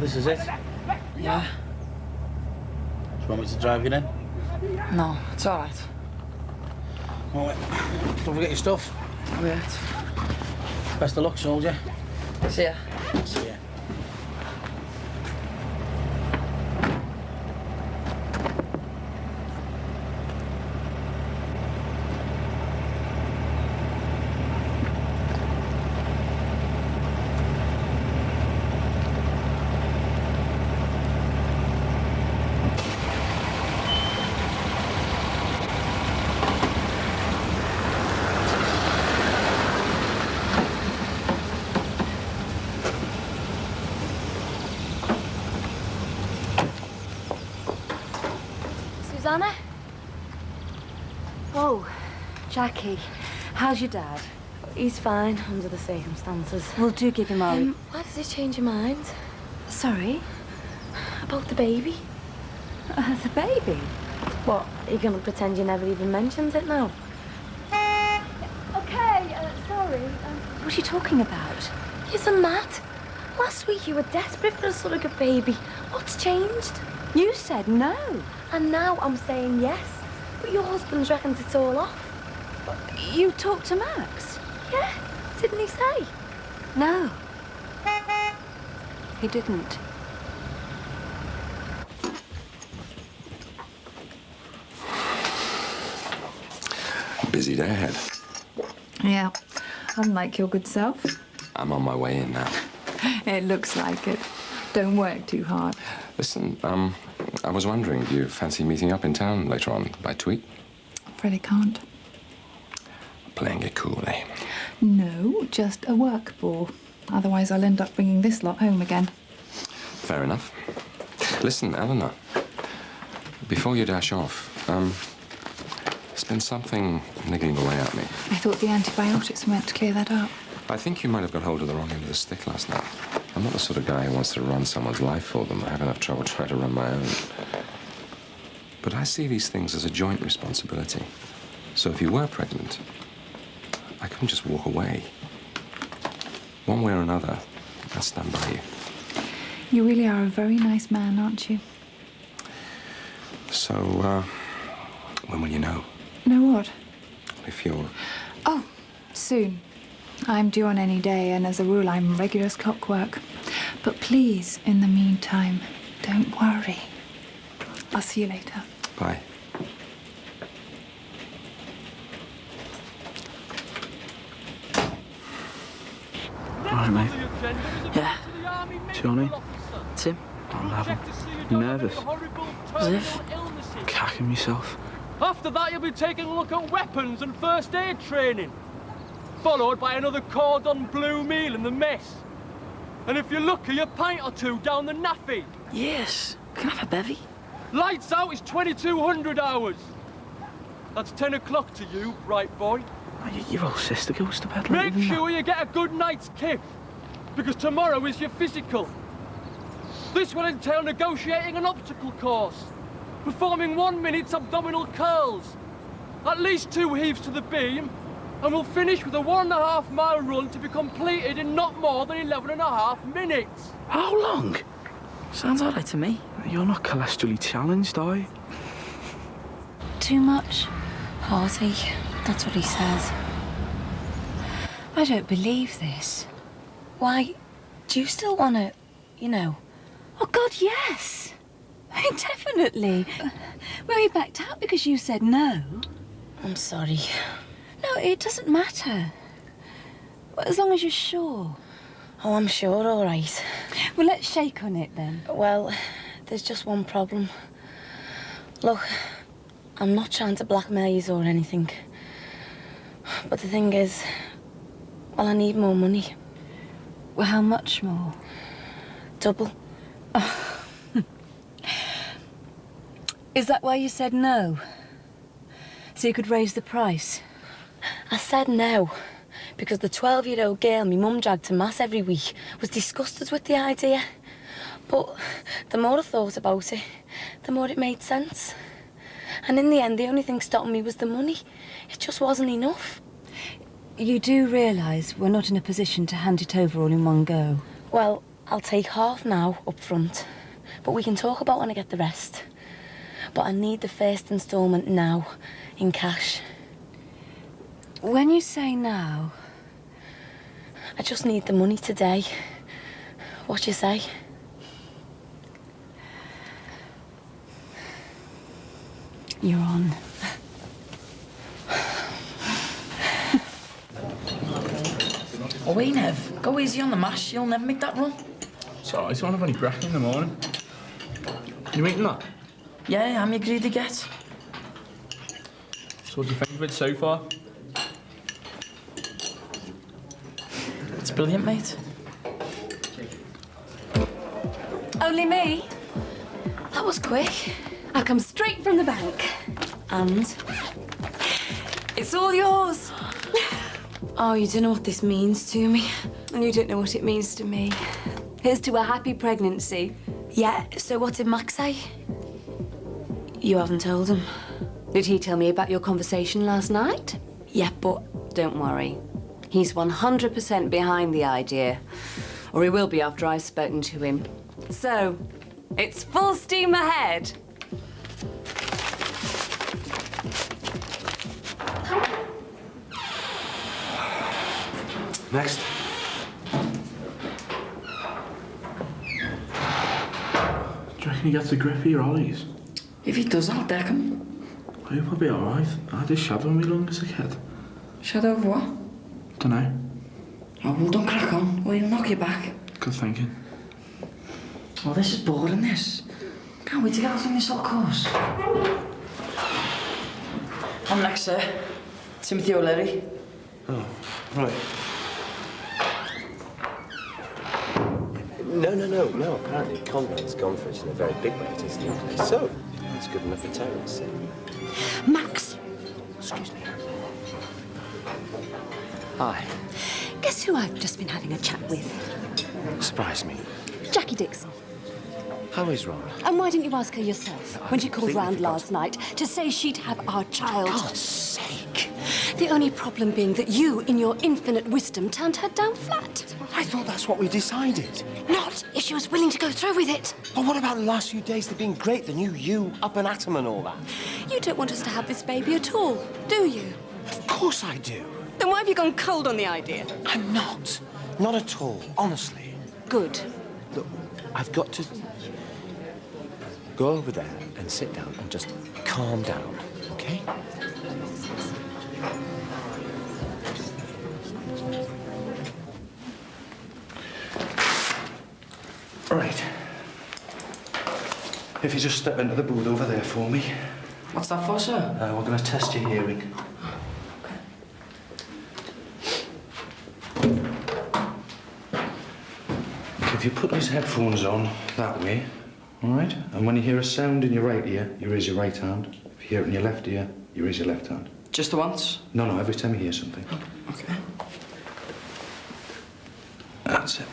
This is it? Yeah. Do you want me to drive you in? No, it's all right. All right. Don't forget your stuff. All right. Best of luck, soldier. See ya. See ya. Susanna? Oh, Jackie. How's your dad? He's fine, under the circumstances. Well, do give him our... Why does he change your mind? Sorry? About the baby? The baby? What, are you going to pretend you never even mentioned it now? Okay, sorry. What are you talking about? You're mad. Last week you were desperate for a surrogate baby. What's changed? You said no. And now I'm saying yes. But your husband reckons it's all off. You talked to Max? Yeah, didn't he say? No. He didn't. Busy day ahead. Yeah, unlike your good self. I'm on my way in now. It looks like it. Don't work too hard. Listen, I was wondering, do you fancy meeting up in town later on by tweet? Freddie can't. Playing it cool, eh? No, just a work ball. Otherwise, I'll end up bringing this lot home again. Fair enough. Listen, Eleanor, before you dash off, there's been something niggling away at me. I thought the antibiotics were meant to clear that up. I think you might have got hold of the wrong end of the stick last night. I'm not the sort of guy who wants to run someone's life for them. I have enough trouble trying to run my own. But I see these things as a joint responsibility. So if you were pregnant, I couldn't just walk away. One way or another, I'll stand by you. You really are a very nice man, aren't you? So, when will you know? Know what? If you're... Oh, soon. I'm due on any day, and as a rule, I'm regular as clockwork. But please, in the meantime, don't worry. I'll see you later. Bye. All right, mate. Yeah. Johnny? Tim? I'm having. You nervous? As if. Cacking myself. After that, you'll be taking a look at weapons and first aid training, followed by another cordon bleu meal in the mess. And if you're lucky, a pint or two down the naffy. Yes. Can I have a bevy? Lights out is 2200 hours. That's 10 o'clock to you, right boy? Oh, your old sister goes to bed Make later sure you get a good night's kip, because tomorrow is your physical. This will entail negotiating an obstacle course, performing 1 minute's abdominal curls, at least 2 heaves to the beam, and we'll finish with a 1.5 mile run to be completed in not more than 11.5 minutes. How long? Sounds all right to me. You're not cholesterolly challenged, are you? Too much? Heartache, that's what he says. I don't believe this. Why, do you still want to, you know? Oh, God, yes. Definitely. Well, we backed out because you said no. I'm sorry. No, it doesn't matter. As long as you're sure. Oh, I'm sure, all right. Well, let's shake on it, then. Well, there's just one problem. Look, I'm not trying to blackmail you or anything. But the thing is, well, I need more money. Well, how much more? Double. Oh. Is that why you said no? So you could raise the price? I said no, because the 12-year-old girl my mum dragged to mass every week was disgusted with the idea. But the more I thought about it, the more it made sense. And in the end, the only thing stopping me was the money. It just wasn't enough. You do realise we're not in a position to hand it over all in one go? Well, I'll take half now, up front. But we can talk about when I get the rest. But I need the first instalment now, in cash. When you say now... I just need the money today. What do you say? You're on. Oh, wait, Nev. Go easy on the mash. You'll never make that run. It's all right. I won't have any breakfast in the morning. You eating that? Yeah, I'm your greedy get. So what do you think of it so far? It's brilliant, mate. Only me? That was quick. I come straight from the bank. And? It's all yours. Oh, you don't know what this means to me. And you don't know what it means to me. Here's to a happy pregnancy. Yeah, so what did Max say? You haven't told him. Did he tell me about your conversation last night? Yeah, but... Don't worry. He's 100% behind the idea. Or he will be after I've spoken to him. So, it's full steam ahead. Next. Do you reckon he gets a grip of your ollies? If he does, I'll deck him. I hope I'll be all right. I had his shadow on me long as a kid. Shadow of what? Dunno. Oh, well, don't crack on, or he'll knock you back. Good thinking. Oh, this is boring, this. Can't wait to get out on this little course. I'm next, sir. Timothy O'Leary. Oh, right. No. Apparently Conrad's gone for it in a very big way at his new place. So, it's good enough for Terence. Max, Excuse me. Hi. guess who I've just been having a chat with? Surprise me. Jackie Dixon. How is Ron? And why didn't you ask her yourself when she called completely round forgot. last night to say she'd have our child? God's sake. The only problem being that you, in your infinite wisdom, turned her down flat. I thought that's what we decided. Not if she was willing to go through with it. But what about the last few days? They've been great. The new you, up and atom and all that. You don't want us to have this baby at all, do you? Of course I do. Then why have you gone cold on the idea? I'm not. Not at all, honestly. Good. Look, I've got to go over there and sit down and just calm down, okay? Right. If you just step into the booth over there for me. What's that for, sir? We're going to test your hearing. If you put these headphones on that way, all right? And when you hear a sound in your right ear, you raise your right hand. If you hear it in your left ear, you raise your left hand. Just the once? No, every time you hear something. Okay. That's it.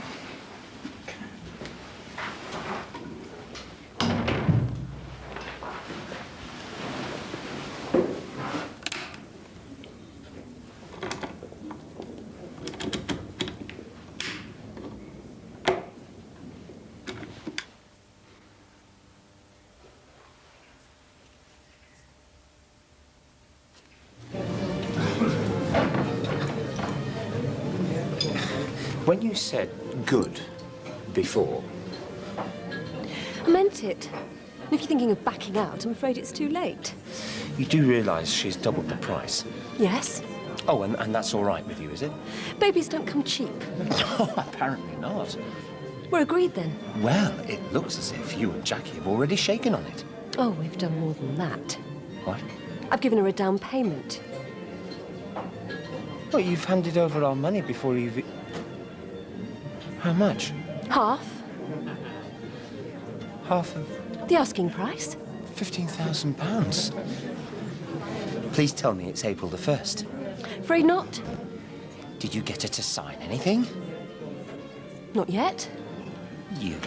When you said good before, I meant it. And if you're thinking of backing out, I'm afraid it's too late. you do realise she's doubled the price. Yes? Oh, and that's all right with you, is it? Babies don't come cheap. No, apparently not. We're agreed then. Well, it looks as if you and Jackie have already shaken on it. Oh, we've done more than that. What? I've given her a down payment. Well, you've handed over our money before you've... How much? Half. Half of The asking price. £15,000. Please tell me it's April the 1st. Afraid not. Did you get her to sign anything? Not yet. You.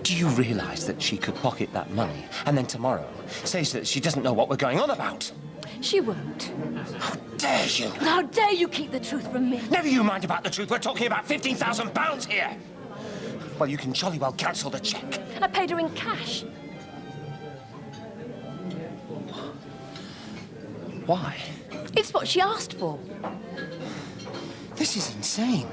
Do you realise that she could pocket that money and then tomorrow say that she doesn't know what we're going on about? She won't. How dare you? How dare you keep the truth from me? Never you mind about the truth. We're talking about £15,000 here. Well, you can jolly well cancel the cheque. I paid her in cash. Why? It's what she asked for. This is insane.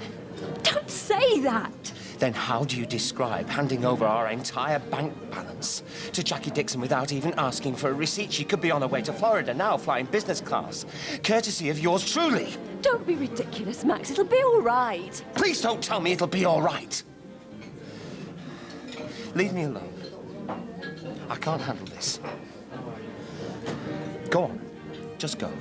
Don't say that. Then how do you describe handing over our entire bank balance to Jackie Dixon without even asking for a receipt? She could be on her way to Florida now, flying business class. Courtesy of yours truly. Don't be ridiculous, Max. It'll be all right. Please don't tell me it'll be all right. Leave me alone. I can't handle this. Go on. Just go.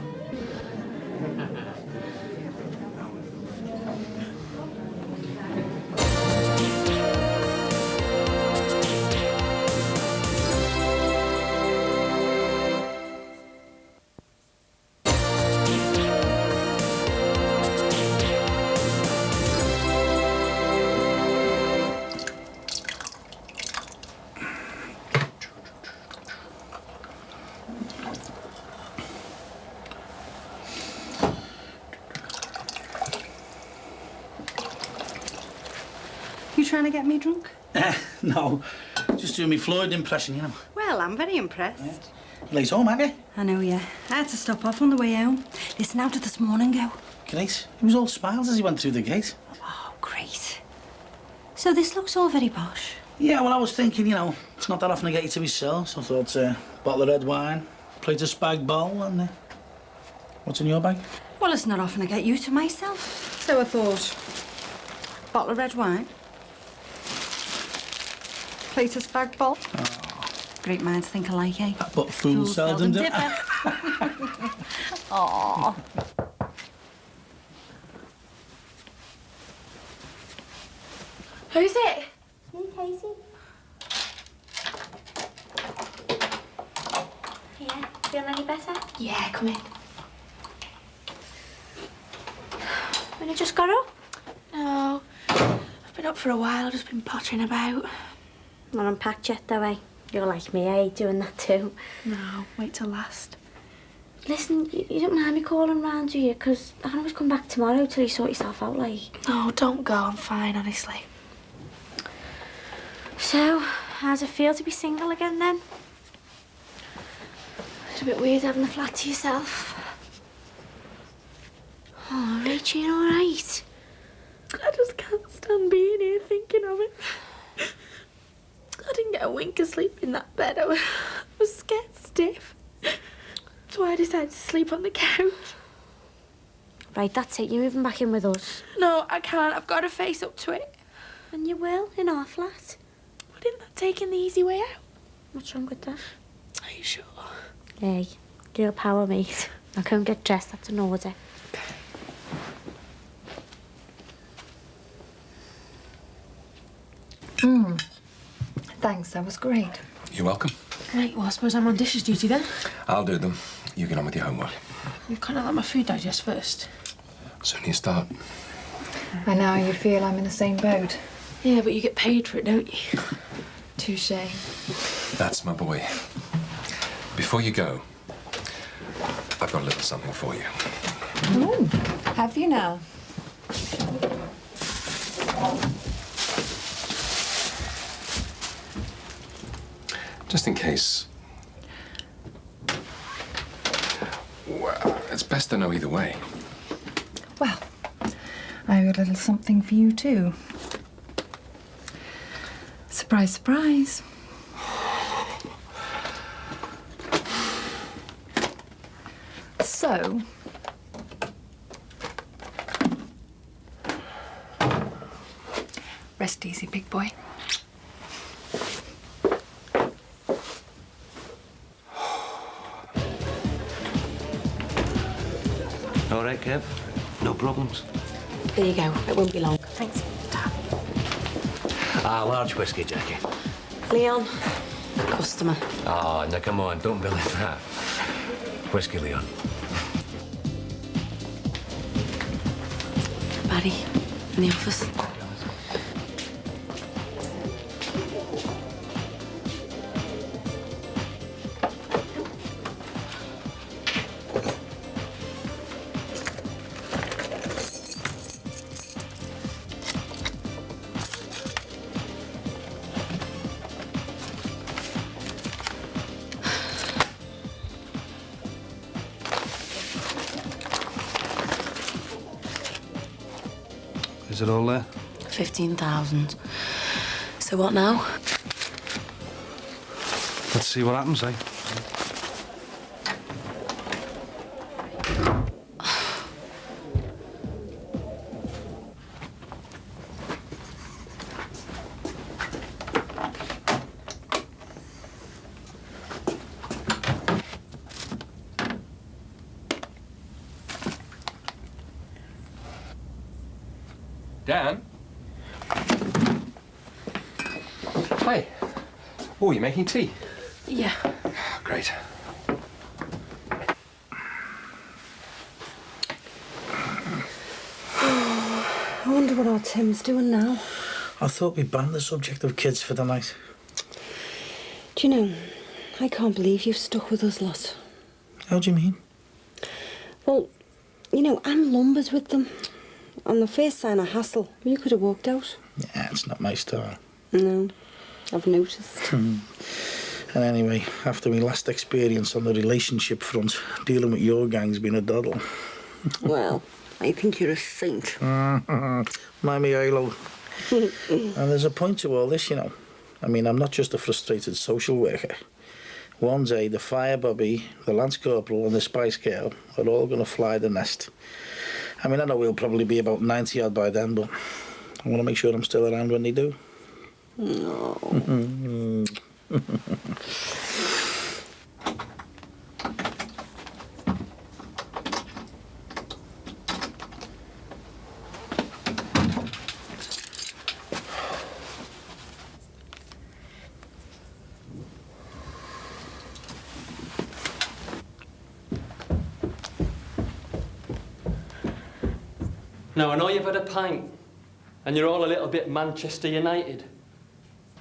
You trying to get me drunk? No, just doing me Floyd impression, you know. Well, I'm very impressed. Late home, have you? I know, yeah. I had to stop off on the way home. Listen, how did this morning go? Great. He was all smiles as he went through the gate. Oh, great. So this looks all very posh. Yeah, well, I was thinking, you know, it's not that often I get you to myself, so I thought, bottle of red wine, plate of spag bowl, and what's in your bag? Well, it's not often I get you to myself. So I thought, bottle of red wine, plate of spag bowl. Oh. Great minds think alike, eh? But fools seldom do. Aww. Who's it? Me, Casey. Yeah, feeling any better? Yeah, come in. When you just got up? No, I've been up for a while. I've just been pottering about. Not unpacked yet, though, eh? You're like me, eh? Doing that too. No, wait till last. Listen, you don't mind me calling round, do you? Because I can always come back tomorrow till you sort yourself out, like. No, don't go. I'm fine, honestly. So, how's it feel to be single again, then? It's a bit weird having the flat to yourself. Oh, Rachel, you all right? I just can't stand being here thinking of it. I didn't get a wink of sleep in that bed. I was scared stiff. That's why I decided to sleep on the couch. Right, that's it. You're moving back in with us. No, I can't. I've got to face up to it. And you will, in our flat. But isn't that taking the easy way out? What's wrong with that? Are you sure? Hey, girl power, mate. Now go and get dressed. That's an order. Thanks, that was great. You're welcome. Right, well, I suppose I'm on dishes duty then. I'll do them. You get on with your homework. You can't let my food digest first. Soon you start. I know how you feel. I'm in the same boat. Yeah, but you get paid for it, don't you? Touché. That's my boy. Before you go, I've got a little something for you. Ooh, have you now? Just in case. Well, it's best to know either way. Well, I've got a little something for you too. Surprise, surprise. So, rest easy, big boy. All right, Kev. No problems. There you go. It won't be long. Thanks. Large whiskey, Jackie. Leon, customer. Oh, now come on, don't be like that. Whiskey, Leon. Barry, in the office. Is it all there? 15,000. So what now? Let's see what happens, eh? Dan? Hi. Oh, you're making tea? Yeah. Great. I wonder what our Tim's doing now. I thought we banned the subject of kids for the night. Do you know, I can't believe you've stuck with us lot. How do you mean? Well, you know, I'm lumbers with them. On the first sign of hassle, you could have walked out. Yeah, it's not my style. No, I've noticed. And anyway, after my last experience on the relationship front, dealing with your gang's been a doddle. Well, I think you're a saint. Mammy Halo. And there's a point to all this, you know. I mean, I'm not just a frustrated social worker. One day, the fire bobby, the lance corporal and the spice girl are all going to fly the nest. I mean, I know we'll probably be about 90 odd by then, but I want to make sure I'm still around when they do. No. Now, I know you've had a pint, and you're all a little bit Manchester United.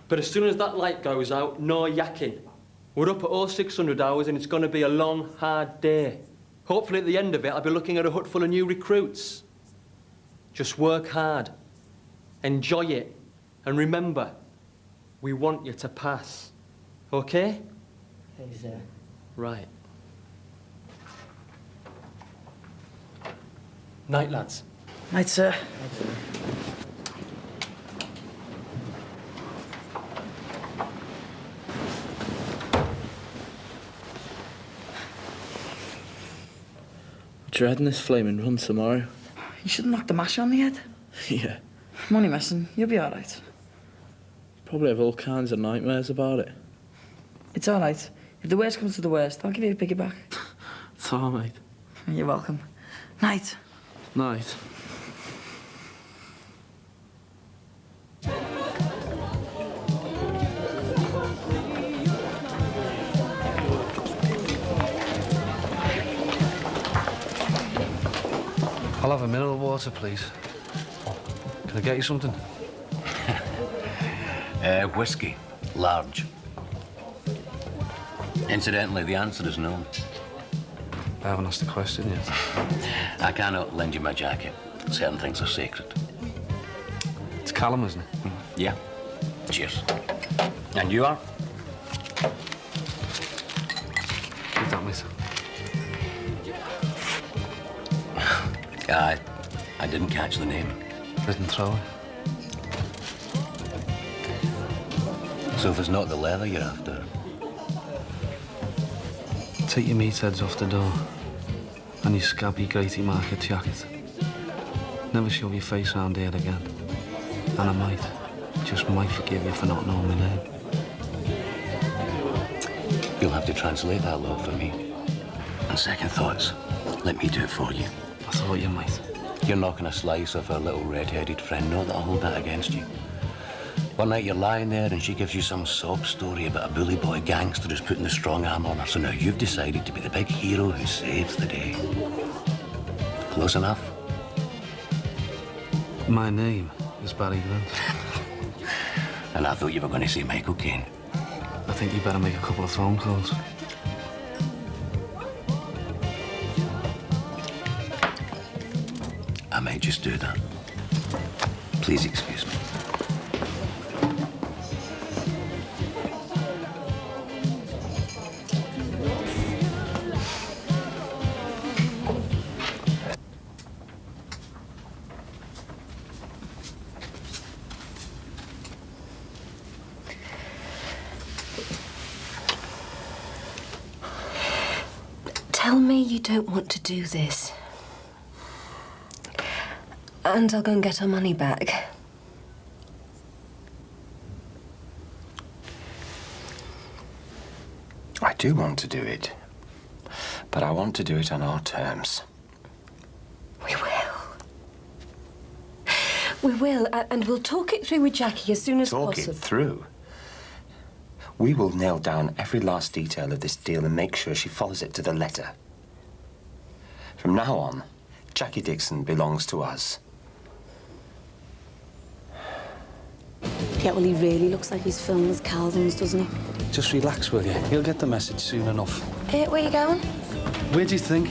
But as soon as that light goes out, no yakking. We're up at all 600 hours, and it's going to be a long, hard day. Hopefully, at the end of it, I'll be looking at a hut full of new recruits. Just work hard, enjoy it, and remember, we want you to pass. OK? Hey, sir. Right. Night, lads. Night, sir. Dreading this flaming run tomorrow. You should knock the mash on the head. Yeah. I'm only messing. You'll be all right. Probably have all kinds of nightmares about it. It's all right. If the worst comes to the worst, I'll give you a piggyback. It's all right. You're welcome. Night. Night. I'll have a mineral water, please. Can I get you something? Whiskey. Large. Incidentally, the answer is no. I haven't asked the question yet. I cannot lend you my jacket. Certain things are sacred. It's Callum, isn't it? Yeah. Cheers. And you are? Keep that, mate. I didn't catch the name. Didn't throw it. So if it's not the leather you're after? Take your meatheads off the door and your scabby Grady Market jacket. Never show your face round here again. And I might, just might forgive you for not knowing my name. You'll have to translate that law for me. On second thoughts, let me do it for you. I thought you might. You're knocking a slice of her little red-headed friend. Know that I'll hold that against you. One night you're lying there and she gives you some sob story about a bully boy gangster who's putting the strong arm on her. So now you've decided to be the big hero who saves the day. Close enough? My name is Barry Grant. And I thought you were going to say Michael Caine. I think you better make a couple of phone calls. I might just do that. Please excuse me. Tell me you don't want to do this. And I'll go and get our money back. I do want to do it. But I want to do it on our terms. We will. We will, and we'll talk it through with Jackie as soon as possible. Talk it through? We will nail down every last detail of this deal and make sure she follows it to the letter. From now on, Jackie Dixon belongs to us. Yeah, well, he really looks like he's filming with Calvin's, doesn't he? Just relax, will you? He'll get the message soon enough. Where you going? Where do you think?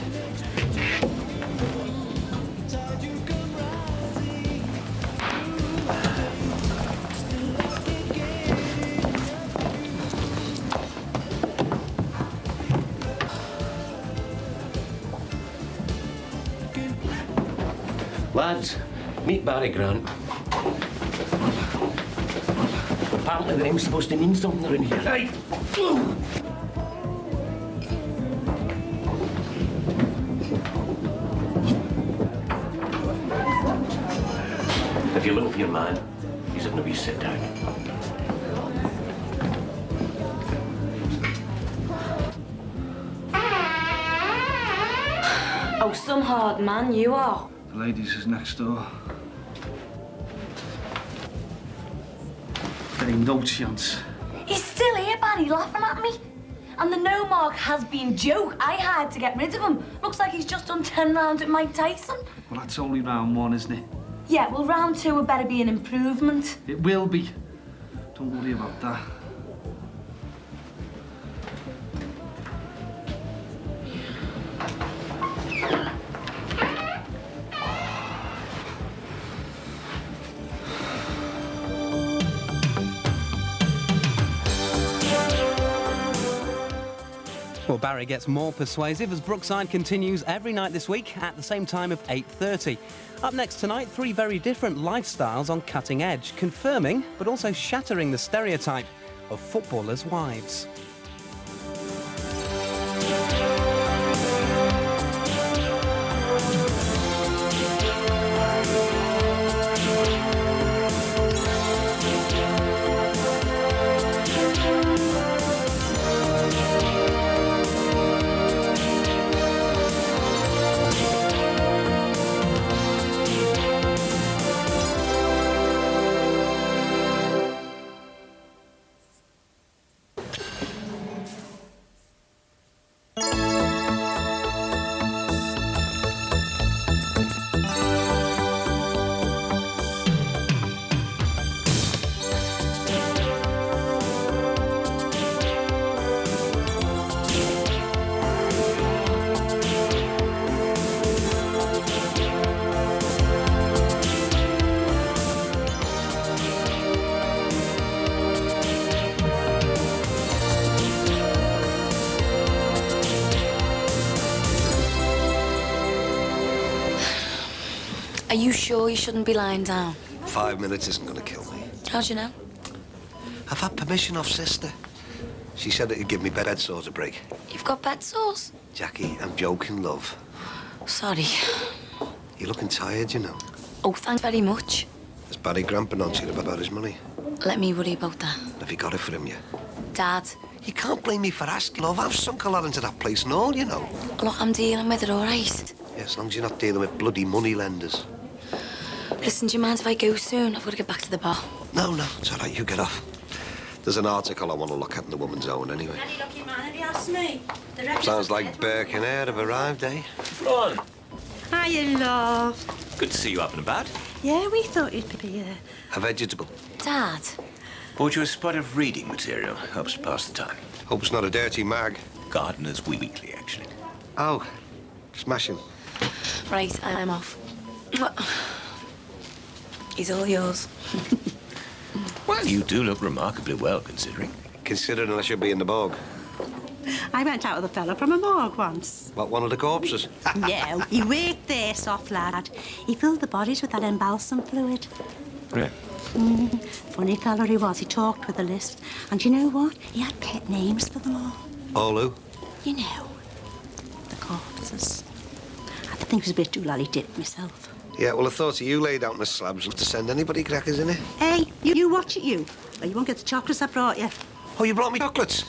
Lads, meet Barry Grant. Apparently the name's supposed to mean something around here. Hey! If you're looking for your man, he's having a wee sit down. Oh, some hard man you are. The ladies is next door. There ain't no chance. He's still here, Barry, laughing at me. And the no mark has been joke I had to get rid of him. Looks like he's just done 10 rounds at Mike Tyson. Well, that's only round one, isn't it? Yeah, well, round 2 would better be an improvement. It will be. Don't worry about that. Well, Barry gets more persuasive as Brookside continues every night this week at the same time of 8:30. Up next tonight, 3 very different lifestyles on Cutting Edge, confirming but also shattering the stereotype of footballers' wives. Are you sure you shouldn't be lying down? 5 minutes isn't going to kill me. How'd you know? I've had permission off sister. She said it'd give me bed sores a break. You've got bed sores? Jackie, I'm joking, love. Sorry. You're looking tired, you know. Oh, thanks very much. Has Barry Grant been on to you about his money? Let me worry about that. Have you got it for him yet? Dad. You can't blame me for asking, love. I've sunk a lot into that place and all, you know. Look, I'm dealing with it, all right? Yeah, as long as you're not dealing with bloody money lenders. Listen, do you mind if I go soon? I've got to get back to the bar. No, it's all right. You get off. There's an article I want to look at in the Woman's Own, anyway. Any lucky man, if you ask me. The Sounds like Burke and Eyre have arrived, eh? Ron. Hiya, love. Good to see you up and about. Yeah, we thought you'd be here. A vegetable. Dad. Bought you a spot of reading material. Helps to pass the time. Hope it's not a dirty mag. Gardener's Weekly, actually. Oh, smashing. Right, I'm off. He's all yours. Well, you do look remarkably well, considering. Considering I should be in the bog. I went out with a fella from a morgue once. What, one of the corpses? No, he worked there, soft lad. He filled the bodies with that embalsam fluid. Yeah. Funny colour he was. He talked with a list. And you know what? He had pet names for them all. All who? You know, the corpses. I think it was a bit too lally-dip myself. Yeah, well, I thought of you laid out on the slabs to send anybody crackers in it. Hey, you watch it, you. Or you won't get the chocolates I brought you. Oh, you brought me chocolates?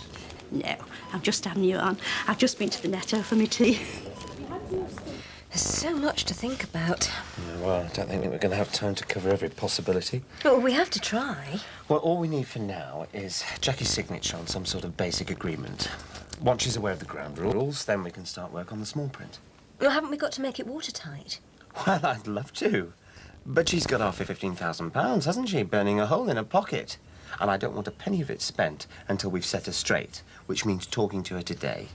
No, I'm just having you on. I've just been to the Netto for me tea. There's so much to think about. Yeah, well, I don't think we're going to have time to cover every possibility. But we have to try. Well, all we need for now is Jackie's signature on some sort of basic agreement. Once she's aware of the ground rules, then we can start work on the small print. Well, haven't we got to make it watertight? Well, I'd love to. But she's got off £15,000, hasn't she? Burning a hole in her pocket. And I don't want a penny of it spent until we've set her straight, which means talking to her today.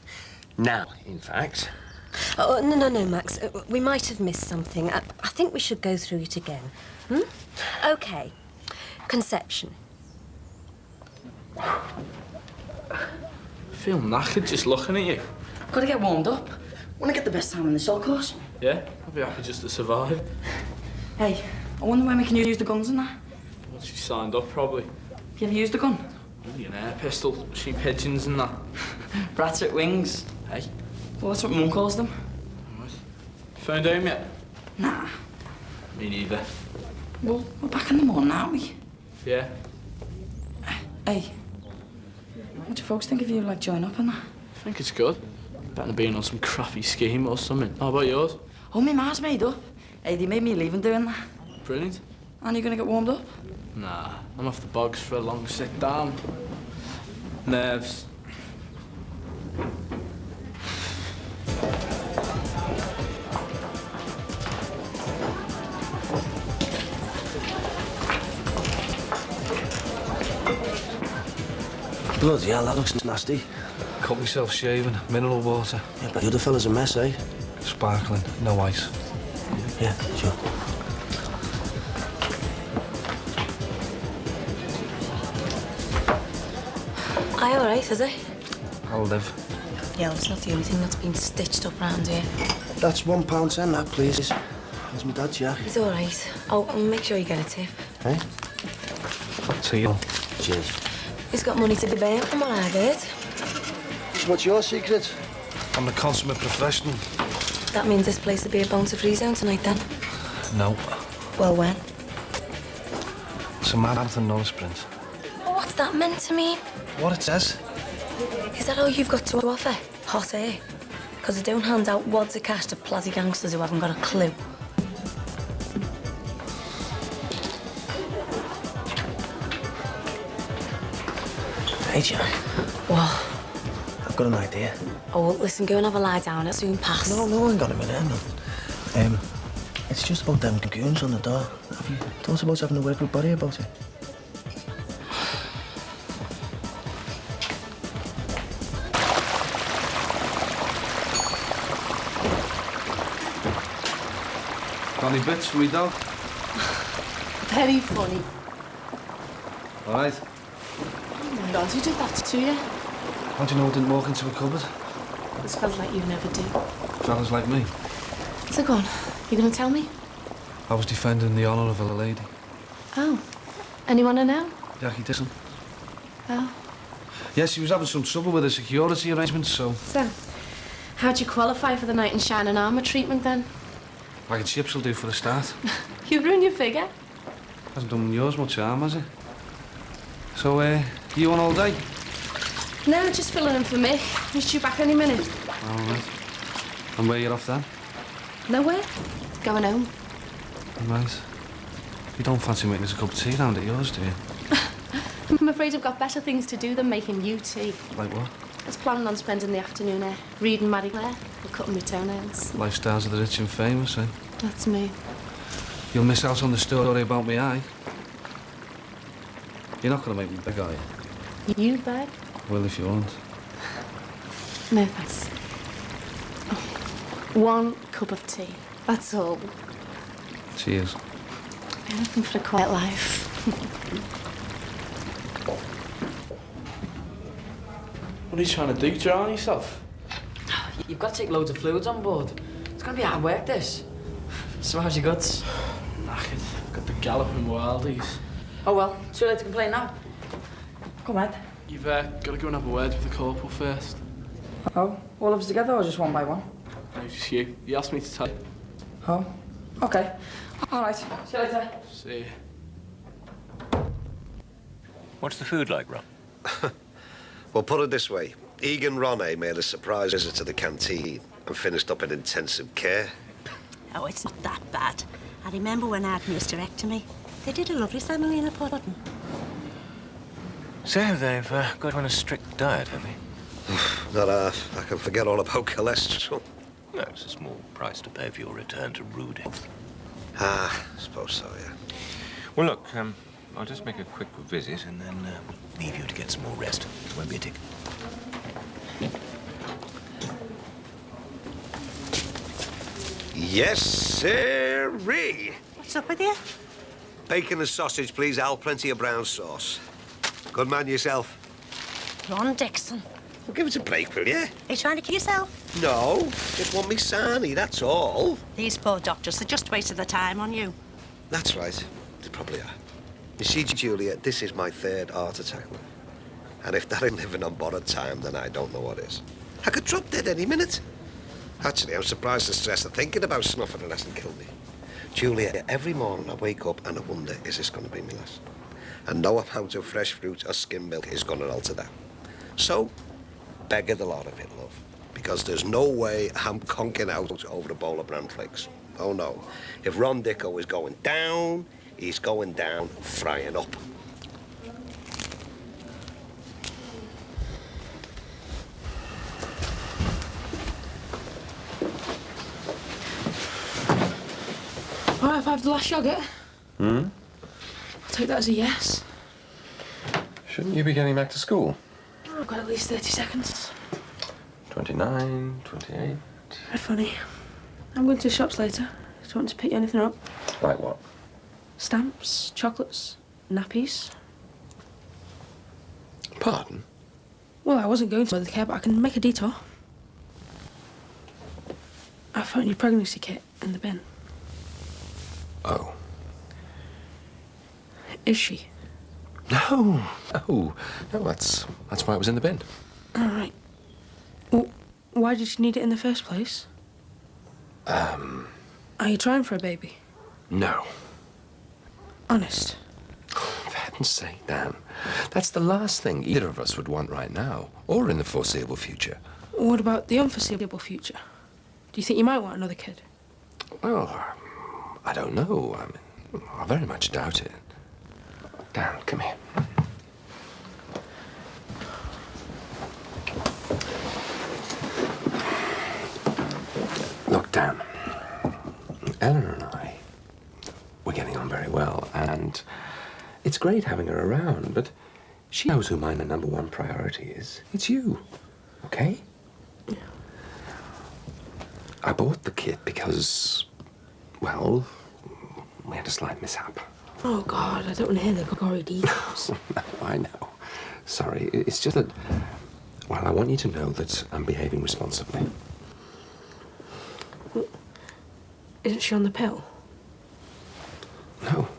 Now, in fact... Oh, no, Max. We might have missed something. I think we should go through it again. Hmm? OK. Conception. I feel knackered just looking at you. Got to get warmed up. Want to get the best time in the soul course? Yeah, I'd be happy just to survive. Hey, I wonder when we can use the guns and that. Once you signed up, probably. Have you ever used a gun? Only an air pistol, sheep pigeons and that. Rats at wings. Hey. Well, that's what Mum calls them. Right. Phoned home yet? Nah. Me neither. Well, we're back in the morning, aren't we? Yeah. Hey, what do folks think of you, like, join up and that? I think it's good. Better than being on some crappy scheme or something. How about yours? Oh, my ma's made up. Hey, they made me leave and doing that. Brilliant. And you gonna get warmed up? Nah, I'm off the bogs for a long sit down. Nerves. Bloody hell, that looks nasty. Cut myself shaving, mineral water. Yeah, but the other fella's a mess, eh? Sparkling, no ice. Yeah, sure. Aye, all right, is it? I'll live. Yeah, well, it's not the only thing that's been stitched up round here. That's £1.10, that, please. That's my dad, Jack. He's all right. Oh, and make sure you get a tip. Eh? See you. Cheers. He's got money to be paying from what I heard. What's your secret? I'm the consummate professional. That means this place will be a bounce-free zone tonight, then? No. Well, when? It's a marathon, not a sprint. Oh, what's that meant to mean? What it says? Is that all you've got to offer? Hot air? Because they don't hand out wads of cash to plazzy gangsters who haven't got a clue. Hey, Jack. What? I've got an idea. Oh, well, listen, go and have a lie down. It'll soon pass. No, hang on a minute, hang on. It's just about them goons on the door. Have you thought about having a word with Barry about it? Got any bits for me, dog? Very funny. All right. Oh my God, who did that to you? How do you know I didn't walk into a cupboard? It's fellas like you never do. Fellas like me. So go on, you gonna tell me? I was defending the honour of a lady. Oh, anyone I know? Jackie Dixon. Oh. Yes, she was having some trouble with her security arrangements, so... So, how'd you qualify for the knight in shining armour treatment then? Like a chips will do for a start. You ruined your figure. Hasn't done yours much harm, has it? So, you on all day? No, just filling in for me. He's due back any minute. All right. And where you off then? Nowhere. Going home. Right. You don't fancy making us a cup of tea round at yours, do you? I'm afraid I've got better things to do than making you tea. Like what? I was planning on spending the afternoon there, reading Marie Claire and cutting my toenails. Lifestyles of the rich and famous, eh? That's me. You'll miss out on the story about me eye. You're not going to make me beg, are you? You beg? Well, if you want. No, thanks. Oh, 1 cup of tea. That's all. Cheers. Anything for a quiet life. What are you trying to do? Drown yourself? You've got to take loads of fluids on board. It's going to be hard work, this. So how's your guts? Knackered. Got the galloping wildies. Oh, well, too late to complain now. Come on. You've got to go and have a word with the corporal first. Oh, all of us together or just one by one? No, just you. You asked me to tell you. Oh, OK. All right. See you later. See you. What's the food like, Ron? Well, put it this way. Egan Ronay made a surprise visit to the canteen and finished up in intensive care. Oh, it's not that bad. I remember when I had my hysterectomy. They did a lovely semolina pudding. So they've got on a strict diet, have they? Not half. I can forget all about cholesterol. No, it's a small price to pay for your return to Rudy. Ah, I suppose so, yeah. Well, look, I'll just make a quick visit and then leave you to get some more rest. It won't be a tick. Yes, sirree. What's up with you? Bacon and sausage, please, Al. Plenty of brown sauce. Good man yourself. Ron Dixon. Well, give us a break, will you? Are you trying to kill yourself? No, just want me sarnie, that's all. These poor doctors, they just wasted their time on you. That's right. They probably are. You see, Julia, this is my third heart attack now. And if that ain't living on borrowed time, then I don't know what is. I could drop dead any minute. Actually, I'm surprised the stress of thinking about snuffing it hasn't killed me. Julia, every morning I wake up and I wonder, is this going to be my last? And no amount of fresh fruit or skim milk is going to alter that. So, beggar the lot of it, love. Because there's no way I'm conking out over a bowl of bran flakes. Oh, no. If Ron Dicko is going down, he's going down frying up. All right, if I have the last yogurt, Hmm? I'll take that as a yes. Shouldn't you be getting back to school? I've got at least 30 seconds. 29, 28. Very funny. I'm going to the shops later. Do you want to pick anything up? Like what? Stamps, chocolates, nappies. Pardon? Well, I wasn't going to the care, but I can make a detour. I found your pregnancy kit in the bin. Oh. Is she? No. No, that's why it was in the bin. All right. Well, why did you need it in the first place? Are you trying for a baby? No. Honest? For heaven's sake, Dan. That's the last thing either of us would want right now, or in the foreseeable future. What about the unforeseeable future? Do you think you might want another kid? Well, I don't know. I mean, I very much doubt it. Dan, come here. Look, Dan. Eleanor and I, we're getting on very well, and it's great having her around, but she knows who my number one priority is. It's you, okay? I bought the kit because, well, we had a slight mishap. Oh, God, I don't want to hear the gory details. No, I know. Sorry, it's just that, well, I want you to know that I'm behaving responsibly. Isn't she on the pill? No.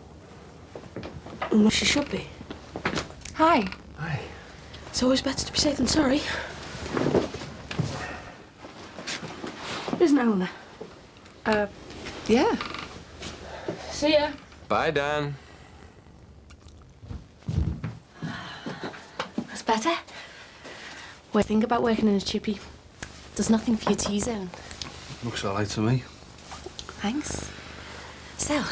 Well, she should be. Hi. Hi. It's always better to be safe than sorry. Isn't it, Eleanor? Yeah. See ya. Bye, Dan. That's better. Well, think about working in a chippy. There's nothing for your T-zone. Looks all right to me. Thanks. So,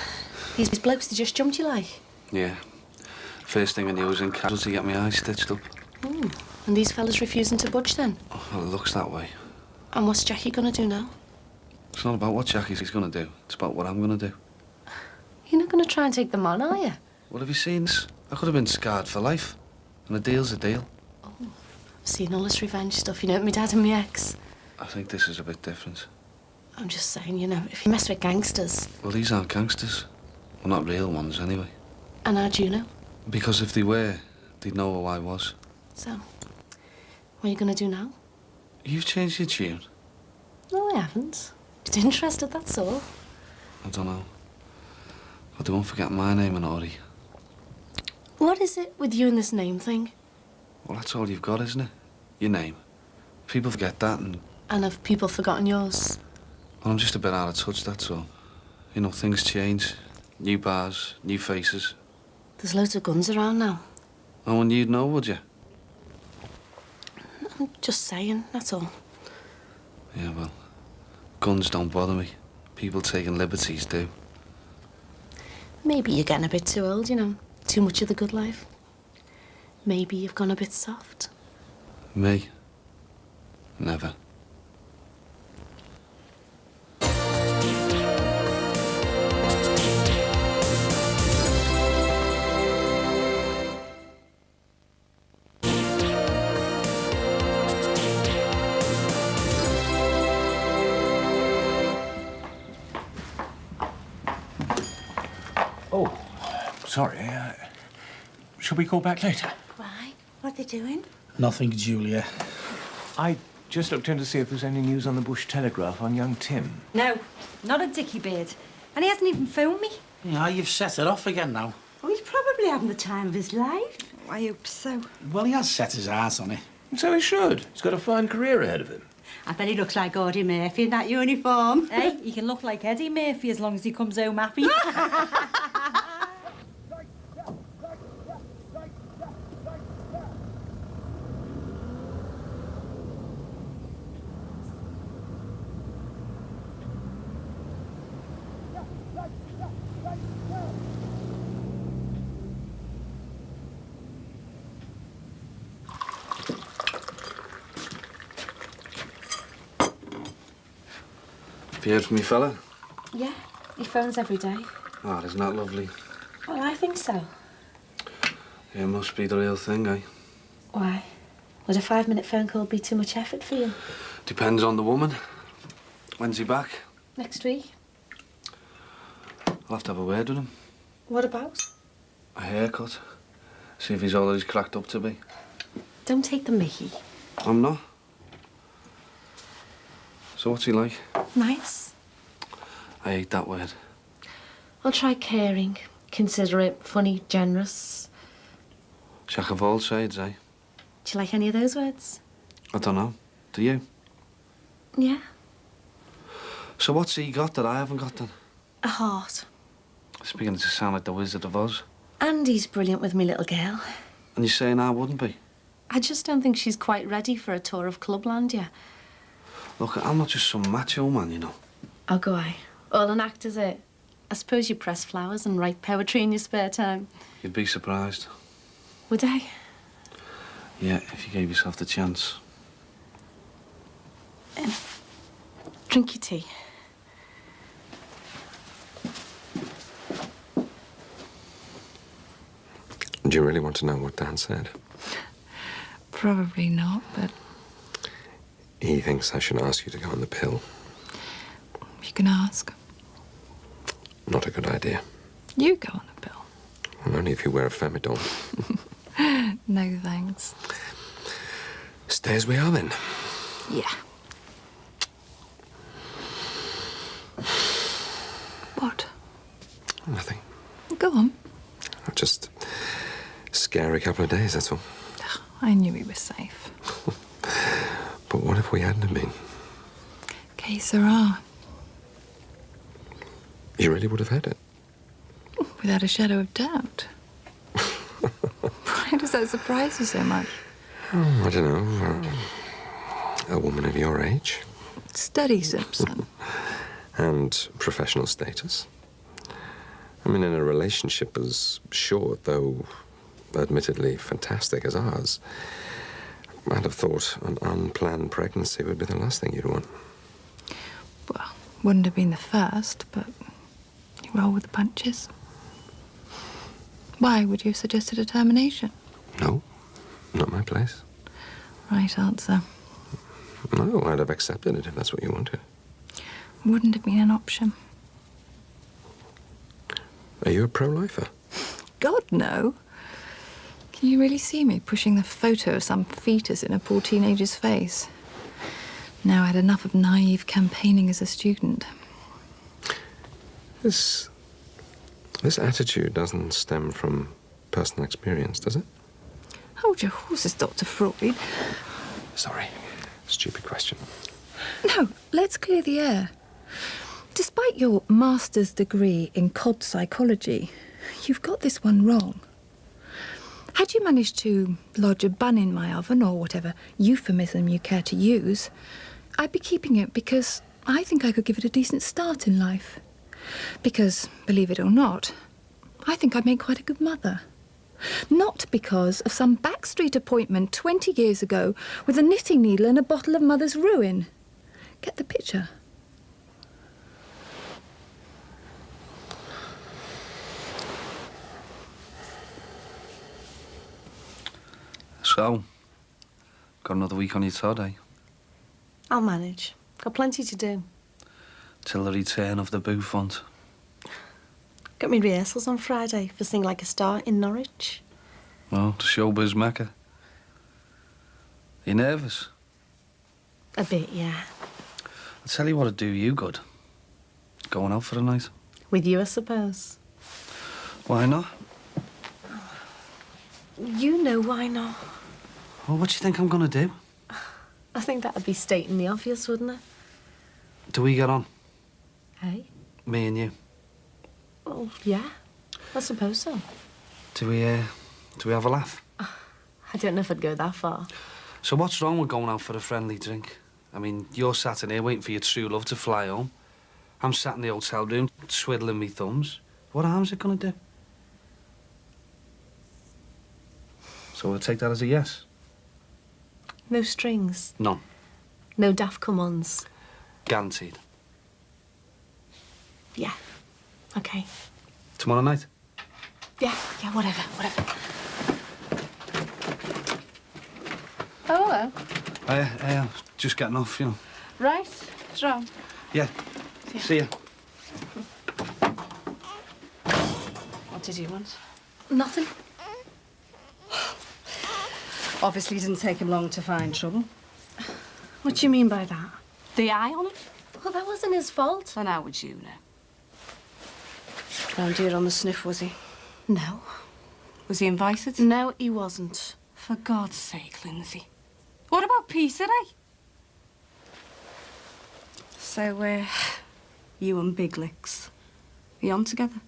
these blokes, they just jumped you like? Yeah. First thing I knew was in casualty to get my eyes stitched up. And these fellas refusing to budge then? Well, it looks that way. And what's Jackie gonna do now? It's not about what Jackie's gonna do. It's about what I'm gonna do. You're not gonna try and take them on, are you? What have you seen? I could have been scarred for life. And a deal's a deal. I've seen all this revenge stuff, you know, my dad and my ex. I think this is a bit different. I'm just saying, you know, if you mess with gangsters. Well, these aren't gangsters. Well, not real ones, anyway. And how'd you know? Because if they were, they'd know who I was. So, what are you gonna do now? You've changed your tune. No, I haven't. Just interested, that's all. I don't know. But they won't forget my name in a hurry. What is it with you and this name thing? Well, that's all you've got, isn't it? Your name. People forget that and... And have people forgotten yours? Well, I'm just a bit out of touch, that's all. You know, things change. New bars, new faces. There's loads of guns around now. Oh, and you'd know, would you? I'm just saying, that's all. Yeah, well, guns don't bother me. People taking liberties do. Maybe you're getting a bit too old, you know. Too much of the good life. Maybe you've gone a bit soft. Me? Never. Oh, sorry. Shall we call back later? Why? What are they doing? Nothing, Julia. I just looked in to see if there's any news on the Bush Telegraph on young Tim. No, not a dicky bird. And he hasn't even phoned me. Yeah, you've set it off again now. Oh, he's probably having the time of his life. I hope so. Well, he has set his heart on it. So he should. He's got a fine career ahead of him. I bet he looks like Audie Murphy in that uniform. Hey, he can look like Eddie Murphy as long as he comes home happy. Have you heard from me fella? Yeah, he phones every day. Oh, isn't that lovely? Well, I think so. Yeah, it must be the real thing, eh? Why? Would a 5-minute phone call be too much effort for you? Depends on the woman. When's he back? Next week? I'll have to have a word with him. What about? A haircut. See if he's all that he's cracked up to be. Don't take the mickey. I'm not. So what's he like? Nice. I hate that word. I'll try caring, considerate, funny, generous. Jack of all trades, eh? Do you like any of those words? I don't know. Do you? Yeah. So what's he got that I haven't got then? A heart. It's beginning to sound like the Wizard of Oz. And he's brilliant with me little girl. And you're saying I wouldn't be? I just don't think she's quite ready for a tour of Clubland yet. Look, I'm not just some macho man, you know. Oh, go I. All an act, is it? I suppose you press flowers and write poetry in your spare time. You'd be surprised. Would I? Yeah, if you gave yourself the chance. Drink your tea. Do you really want to know what Dan said? Probably not, but He thinks I should ask you to go on the pill. you can ask. Not a good idea. You go on the pill. Well, only if you wear a femidol. No, thanks. Stay as we are, then. Yeah. What? Nothing. Go on. Just a scary couple of days, that's all. I knew we were safe. But what if we hadn't have been? Que sera. You really would have had it. Without a shadow of doubt. Why does that surprise you so much? Oh, I don't know. A woman of your age. Steady, Simpson. And professional status. I mean, in a relationship as short, though admittedly fantastic as ours, I'd have thought an unplanned pregnancy would be the last thing you'd want. Well, wouldn't have been the first, but you roll with the punches. Why would you have suggested a termination? No, not my place. Right answer. No, I'd have accepted it if that's what you wanted. Wouldn't have been an option. Are you a pro-lifer? God, no. Can you really see me pushing the photo of some fetus in a poor teenager's face? No, I had enough of naive campaigning as a student. This attitude doesn't stem from personal experience, does it? Hold your horses, Dr. Freud. Sorry. Stupid question. No, let's clear the air. Despite your master's degree in cod psychology, you've got this one wrong. Had you managed to lodge a bun in my oven, or whatever euphemism you care to use, I'd be keeping it because I think I could give it a decent start in life. Because, believe it or not, I think I'd make quite a good mother. Not because of some backstreet appointment 20 years ago with a knitting needle and a bottle of Mother's Ruin. Get the picture? So, got another week on your tour, eh? I'll manage. Got plenty to do. Till the return of the bouffant. Got me rehearsals on Friday for Sing Like a Star in Norwich. Well, the showbiz mecca. You nervous? A bit, yeah. I'll tell you what'd do you good. Going out for a night. With you, I suppose. Why not? You know why not. Well, what do you think I'm gonna do? I think that'd be stating the obvious, wouldn't it? Do we get on? Hey? Me and you? Well, yeah. I suppose so. Do we have a laugh? I don't know if I'd go that far. So what's wrong with going out for a friendly drink? I mean, you're sat in here waiting for your true love to fly home. I'm sat in the hotel room, twiddling me thumbs. What harm's it gonna do? So we'll take that as a yes? No strings. None. No daft come-ons. Guaranteed. Yeah. Okay. Tomorrow night? Yeah, whatever. Oh, hello. I'm just getting off, you know. Right. What's wrong? Yeah. See ya. What did you want? Nothing. Obviously didn't take him long to find trouble. What do you mean by that? The eye on him? Well, that wasn't his fault. And how would you know? Round here on the sniff, was he? No. Was he invited? No, he wasn't. For God's sake, Lindsay. What about Peter, eh? So, you and Big Licks, are you on together?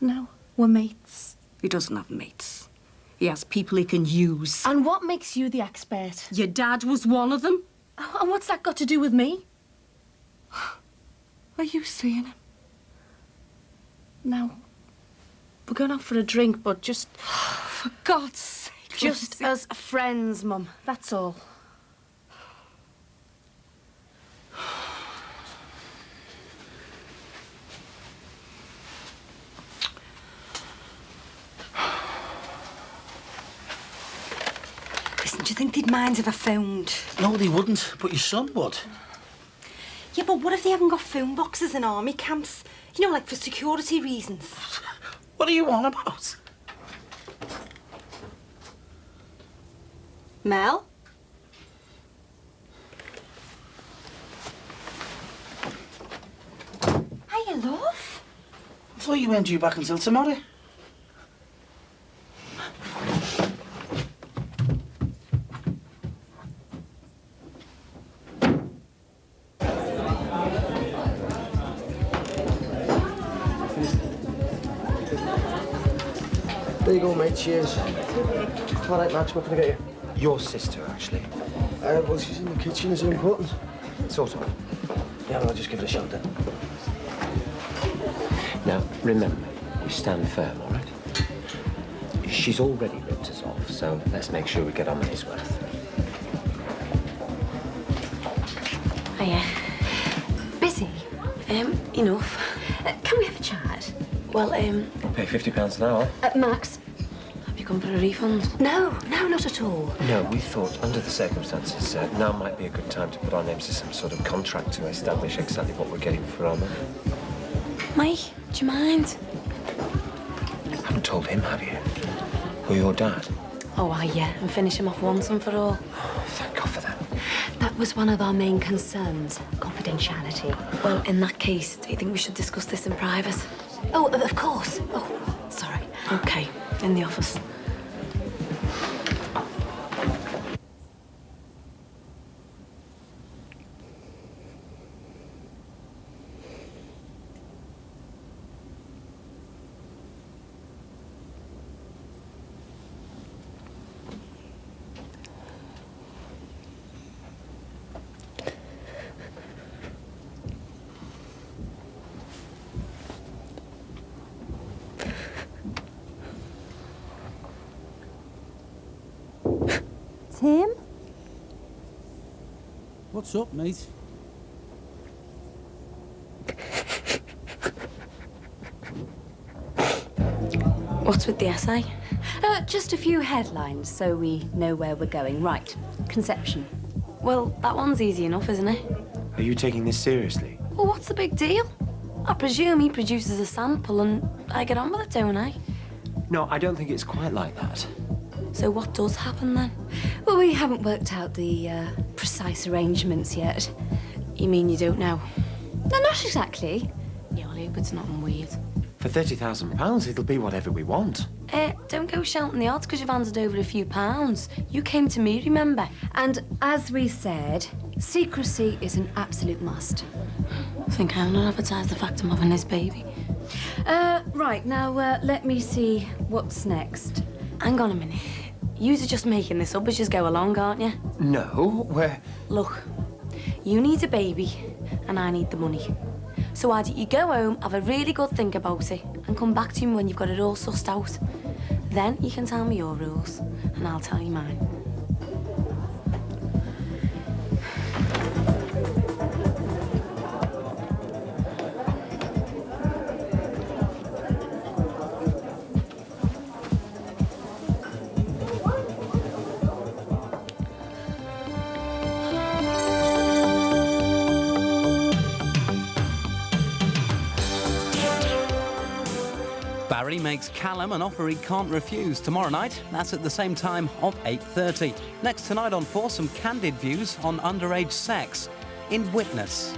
No, we're mates. He doesn't have mates. He has people he can use. And what makes you the expert? Your dad was one of them. Oh, and what's that got to do with me? Are you seeing him? No. We're going out for a drink, but just... For God's sake, just as friends, Mum. That's all. Listen, do you think they'd mind if I phoned? No, they wouldn't, but your son would. Yeah, but what if they haven't got phone boxes in army camps? You know, like for security reasons. What are you on about? Mel? Hiya, love. I thought you weren't due back until tomorrow. There you go, mate. Cheers. All right, Max, what can I get you? Your sister, actually. Well, she's in the kitchen. Is it important? Sort of. Yeah, well, I'll just give it a shot then. Now, remember, we stand firm, all right? She's already ripped us off, so let's make sure we get our money's worth. Hiya. Busy? Enough. Can we have a chat? Well, We'll pay £50 an hour. Max, have you come for a refund? No, not at all. No, we thought, under the circumstances, now might be a good time to put our names to some sort of contract to establish exactly what we're getting for our money. Mike, do you mind? You haven't told him, have you? Or your dad? Oh, yeah, and finish him off once and for all. Oh, thank God for that. That was one of our main concerns, confidentiality. Well, in that case, do you think we should discuss this in private? Oh, of course. Oh, sorry. Okay, in the office. Tim? What's up, mate? What's with the essay? Just a few headlines so we know where we're going. Right, conception. Well, that one's easy enough, isn't it? Are you taking this seriously? Well, what's the big deal? I presume he produces a sample and I get on with it, don't I? No, I don't think it's quite like that. So what does happen then? Well, we haven't worked out the precise arrangements yet. You mean you don't know? No, not exactly. Yeah, I hope it's nothing weird. For £30,000, it'll be whatever we want. Don't go shouting the odds because you've handed over a few pounds. You came to me, remember? And as we said, secrecy is an absolute must. I think I'll not advertise the fact I'm having this baby. Right, now let me see what's next. Hang on a minute. You're just making this up as you go along, aren't you? No, we're... Look, you need a baby and I need the money. So why don't you go home, have a really good think about it, and come back to me when you've got it all sussed out. Then you can tell me your rules, and I'll tell you mine. Barry makes Callum an offer he can't refuse tomorrow night. That's at the same time of 8:30. Next tonight on 4, some candid views on underage sex in Witness.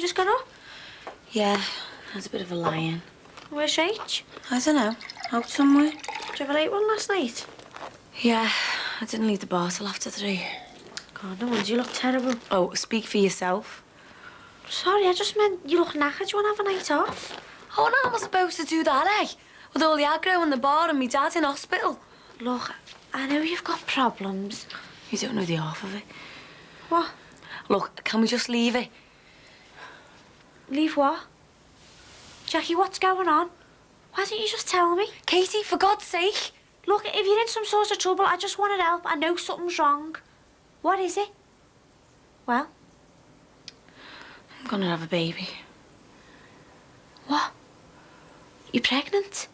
Just got up? Yeah, had a bit of a lie-in. Where's H? I don't know, out somewhere. Did you have a late one last night? Yeah, I didn't leave the bar till after 3. God, no wonder you look terrible. Oh, speak for yourself. Sorry, I just meant you look knackered. You want to have a night off? Oh, now am I supposed to do that, eh? With all the aggro in the bar and me dad in hospital. Look, I know you've got problems. You don't know the half of it. What? Look, can we just leave it? Leave what? Jackie, what's going on? Why don't you just tell me? Katie, for God's sake. Look, if you're in some sort of trouble, I just want to help. I know something's wrong. What is it? Well? I'm gonna have a baby. What? You're pregnant?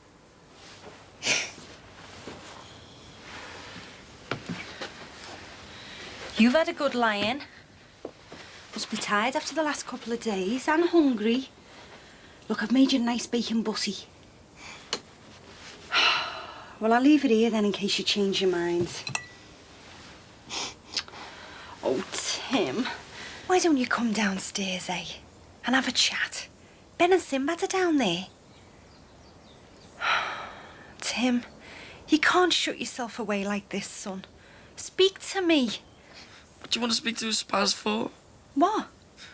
You've had a good lie-in. Must be tired after the last couple of days and hungry. Look, I've made you a nice bacon butty. Well, I'll leave it here then in case you change your mind. Oh, Tim, why don't you come downstairs, eh? And have a chat. Ben and Sinbad are down there. Tim, you can't shut yourself away like this, son. Speak to me. What do you want to speak to a spaz for? What?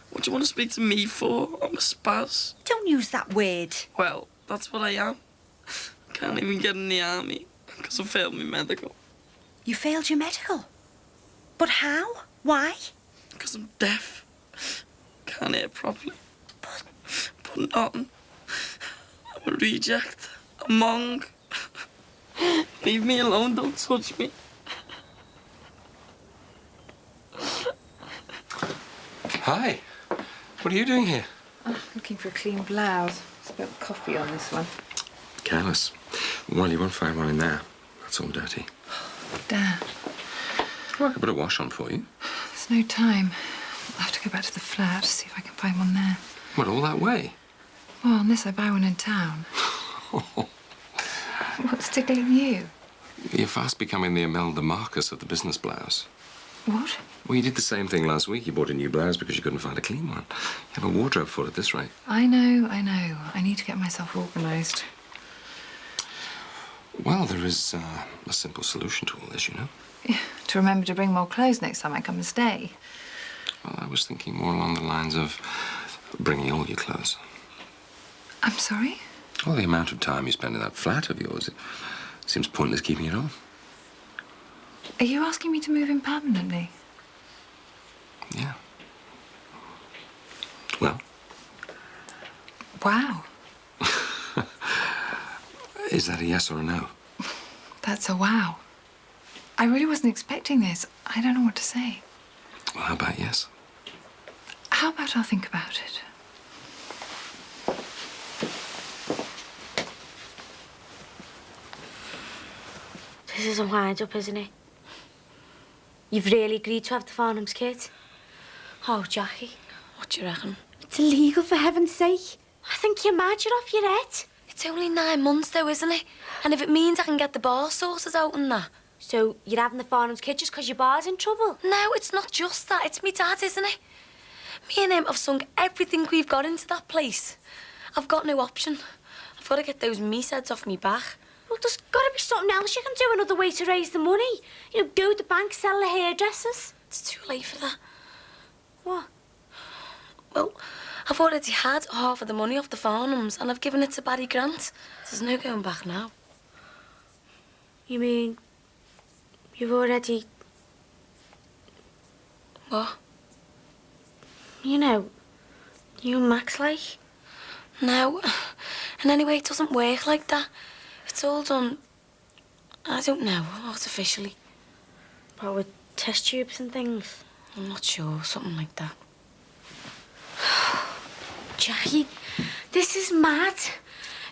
What do you want to speak to me for? I'm a spaz. Don't use that word. Well, that's what I am. Can't even get in the army because I failed my medical. You failed your medical? But how? Why? Because I'm deaf. Can't hear properly. But nothing. I'm a reject. A mong. Leave me alone, don't touch me. Hi. What are you doing here? Oh, looking for a clean blouse. spilt coffee on this one. Careless. Well, you won't find one in there. That's all dirty. Dad. Well, I could put a wash on for you. There's no time. I'll have to go back to the flat, see if I can find one there. What, all that way? Well, unless I buy one in town. What's tickling you? You're fast becoming the Imelda Marcus of the business blouse. What? Well, you did the same thing last week. You bought a new blouse because you couldn't find a clean one. You have a wardrobe full at this rate. I know. I need to get myself organised. Well, there is a simple solution to all this, you know. Yeah, to remember to bring more clothes next time I come and stay. Well, I was thinking more along the lines of bringing all your clothes. I'm sorry? Well, the amount of time you spend in that flat of yours, it seems pointless keeping it on. Are you asking me to move in permanently? Yeah. Well. Wow. Is that a yes or a no? That's a wow. I really wasn't expecting this. I don't know what to say. Well, how about yes? How about I'll think about it? This is a wind-up, isn't it? You've really agreed to have the Farnham's kid? Oh, Jackie. What do you reckon? It's illegal, for heaven's sake. I think you're mad, you're off your head. It's only 9 months, though, isn't it? And if it means I can get the bar sorted out and that. So you're having the Farnham's kid just because your bar's in trouble? No, it's not just that. It's me dad, isn't it? Me and him have sunk everything we've got into that place. I've got no option. I've got to get those meatheads off me back. Well, there's got to be something else you can do, another way to raise the money. You know, go to the bank, sell the hairdressers. It's too late for that. What? Well, I've already had half of the money off the Farnhams and I've given it to Barry Grant. There's no going back now. You mean you've already... What? You know, you and Max, like? No. And anyway, it doesn't work like that. It's all done, I don't know, artificially. What, with test tubes and things? I'm not sure, something like that. Jackie, this is mad.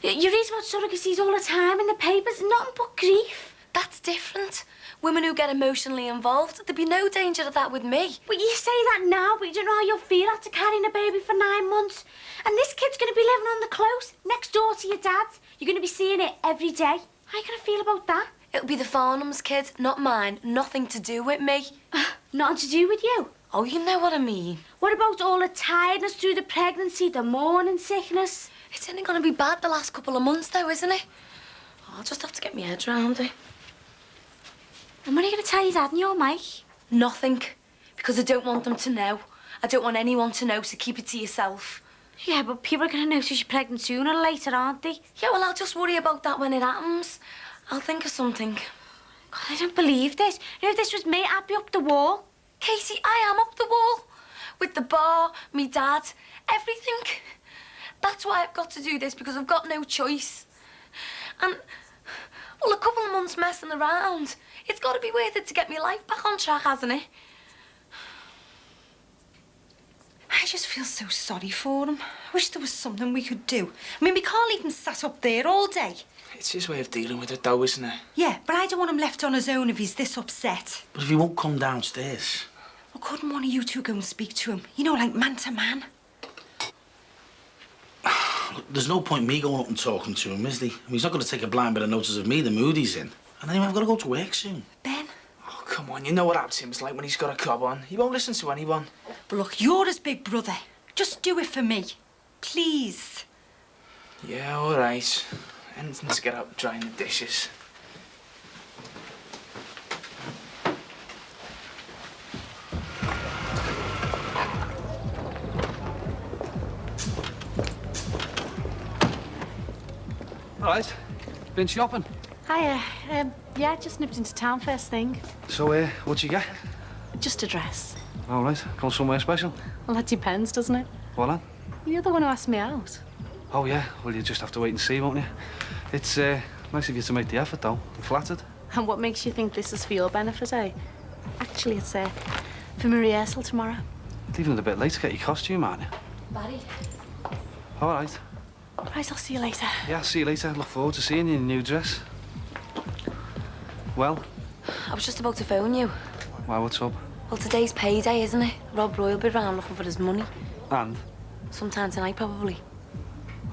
You read about surrogacies all the time in the papers, nothing but grief. That's different. Women who get emotionally involved, there'd be no danger of that with me. But you say that now, but you don't know how you'll feel after carrying a baby for 9 months. And this kid's going to be living on the close, next door to your dad. You're going to be seeing it every day. How are you going to feel about that? It'll be the Farnham's kid, not mine. Nothing to do with me. Nothing to do with you? Oh, you know what I mean. What about all the tiredness through the pregnancy, the morning sickness? It's only going to be bad the last couple of months, though, isn't it? I'll just have to get my head round it. And when are you going to tell your dad and your Mike? Nothing. Because I don't want them to know. I don't want anyone to know, so keep it to yourself. Yeah, but people are going to notice you're pregnant sooner or later, aren't they? Yeah, well, I'll just worry about that when it happens. I'll think of something. God, I don't believe this. You know, if this was me, I'd be up the wall. Katie, I am up the wall. With the bar, me dad, everything. That's why I've got to do this, because I've got no choice. And, well, a couple of months messing around, it's got to be worth it to get my life back on track, hasn't it? I just feel so sorry for him. I wish there was something we could do. I mean, we can't leave him sat up there all day. It's his way of dealing with it, though, isn't it? Yeah, but I don't want him left on his own if he's this upset. But if he won't come downstairs... Well, couldn't one of you two go and speak to him? You know, like man to man. Look, there's no point me going up and talking to him, is there? I mean, he's not going to take a blind bit of notice of me, the mood he's in. And anyway, I've got to go to work soon. Ben? Oh, come on, you know what Absim's like when he's got a cob on. He won't listen to anyone. But look, you're his big brother. Just do it for me. Please. Yeah, all right. Anything to get out drying the dishes. All right. Been shopping? Hiya. Yeah, just nipped into town first thing. So, what'd you get? Just a dress. All right. Gone somewhere special? Well, that depends, doesn't it? What then? You're the one who asked me out. Oh, yeah. Well, you just have to wait and see, won't you? It's nice of you to make the effort, though. I'm flattered. And what makes you think this is for your benefit, eh? Actually, it's for my rehearsal tomorrow. Leaving it a bit late to get your costume, aren't you? Barry. All right. Right, I'll see you later. Yeah, see you later. Look forward to seeing you in your new dress. Well? I was just about to phone you. Why, what's up? Well, today's payday, isn't it? Rob Roy will be round looking for his money. And? Sometime tonight, probably.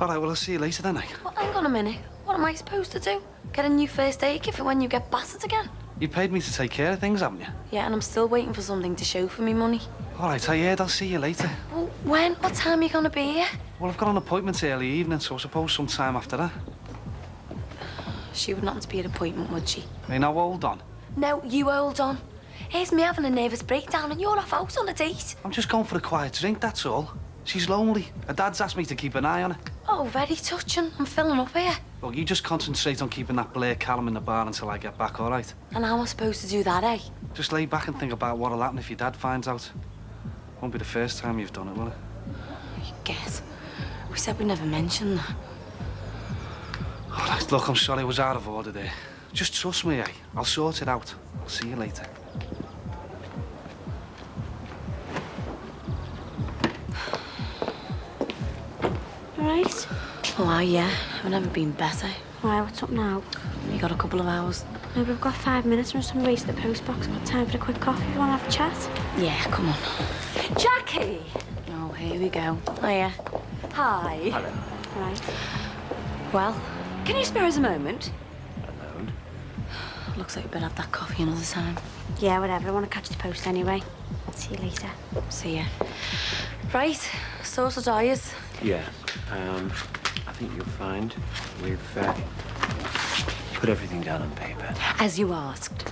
All right, well, I'll see you later then, eh? Well, hang on a minute. What am I supposed to do? Get a new first aid kit for when you get battered again? You paid me to take care of things, haven't you? Yeah, and I'm still waiting for something to show for me money. All right, I heard. I'll see you later. Well, when? What time are you going to be here? Well, I've got an appointment early evening, so I suppose sometime after that. She would not be at appointment, would she? Hey, now hold on. No, you hold on. Here's me having a nervous breakdown and you're off out on a date. I'm just going for a quiet drink, that's all. She's lonely. Her dad's asked me to keep an eye on her. Oh, very touching. I'm filling up here. Look, you just concentrate on keeping that Blair Callum in the bar until I get back, all right? And how am I supposed to do that, eh? Just lay back and think about what'll happen if your dad finds out. Won't be the first time you've done it, will it? You guess. We said we'd never mention that. All right, look, I'm sorry I was out of order there. Just trust me, eh? I'll sort it out. I'll see you later. All right? Oh, yeah. I've never been better. Why, what's up now? You got a couple of hours? No, we've got 5 minutes. We're just on the race to the post box. Got time for a quick coffee if you want to have a chat. Yeah, come on. Jackie! Oh, here we go. Hiya. Hi. Hello. Right. Well, can you spare us a moment? Alone? Looks like we better have that coffee another time. Yeah, whatever. I want to catch the post anyway. See you later. See ya. Right, social diets. Yeah. I think you'll find we've put everything down on paper. As you asked.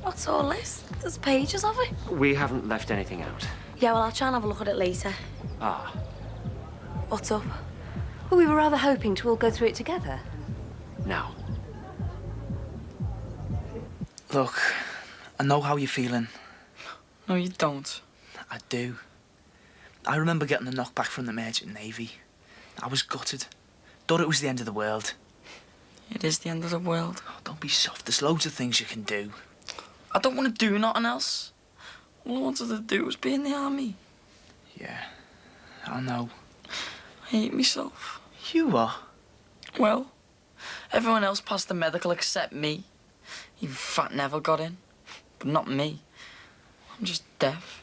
What's all this? There's pages of it. We haven't left anything out. Yeah, well, I'll try and have a look at it later. Ah. What's up? Well, we were rather hoping to all go through it together. Now. Look, I know how you're feeling. No, you don't. I do. I remember getting the knockback from the Merchant Navy. I was gutted. Thought it was the end of the world. It is the end of the world. Oh, don't be soft. There's loads of things you can do. I don't want to do nothing else. All I wanted to do was be in the army. Yeah, I know. I hate myself. You are? Well, everyone else passed the medical except me. Even Fat Neville got in, but not me. I'm just deaf.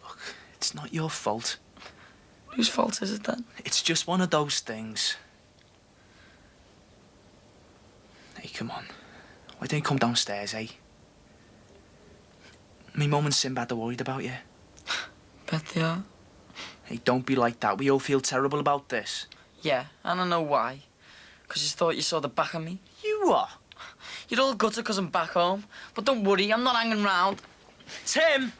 Look, it's not your fault. Whose fault is it then? It's just one of those things. Hey, come on. Why don't you come downstairs, eh? Me mum and Sinbad are worried about you. Bet they are. Hey, don't be like that. We all feel terrible about this. Yeah, and I know why. Because you thought you saw the back of me. You are? You're all gutted because I'm back home. But don't worry, I'm not hanging round. Tim!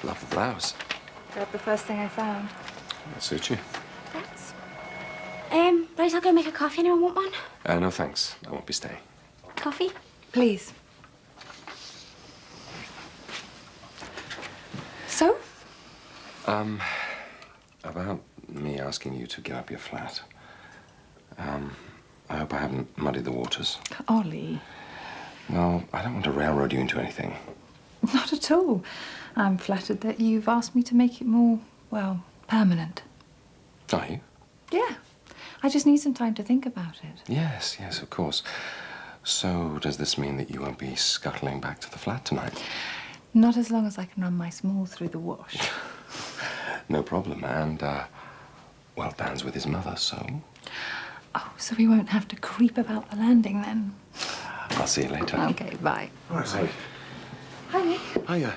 Love the blouse. Got the first thing I found. That suits you. Thanks. Right, I'll go make a coffee. Anyone want one? No, thanks. I won't be staying. Coffee? Please. So? About me asking you to get up your flat. I hope I haven't muddied the waters. Ollie. Well, I don't want to railroad you into anything. Not at all. I'm flattered that you've asked me to make it more, well, permanent. Are you? Yeah. I just need some time to think about it. Yes, yes, of course. So, does this mean that you won't be scuttling back to the flat tonight? Not as long as I can run my small through the wash. No problem. And, well, Dan's with his mother, so... Oh, so we won't have to creep about the landing then? I'll see you later. Okay, bye. Right, hi. Hi, Nick. Hiya.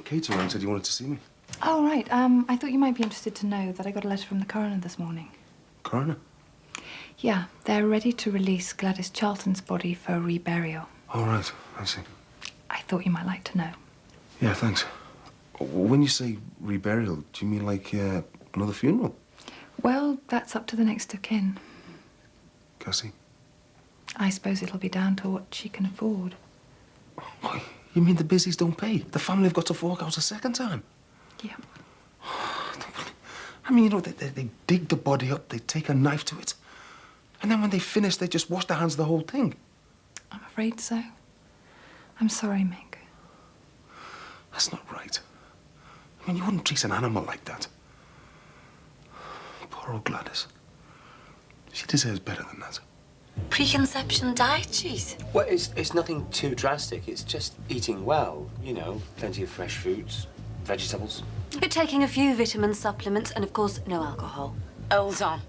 Kate around said you wanted to see me. Oh, right. I thought you might be interested to know that I got a letter from the coroner this morning. Coroner? Yeah, they're ready to release Gladys Charlton's body for reburial. All right, I see. I thought you might like to know. Yeah, thanks. When you say reburial, do you mean like another funeral? Well, that's up to the next of kin. Cassie? I suppose it'll be down to what she can afford. Why? You mean the busies don't pay? The family have got to fork out a second time? Yeah. I mean, you know, they dig the body up, they take a knife to it, and then when they finish, they just wash their hands of the whole thing. I'm afraid so. I'm sorry, Mick. That's not right. I mean, you wouldn't treat an animal like that. Poor old Gladys. She deserves better than that. Preconception diet, cheese? Well, it's nothing too drastic. It's just eating well. You know, plenty of fresh fruits, vegetables. You're taking a few vitamin supplements and, of course, no alcohol. Hold on.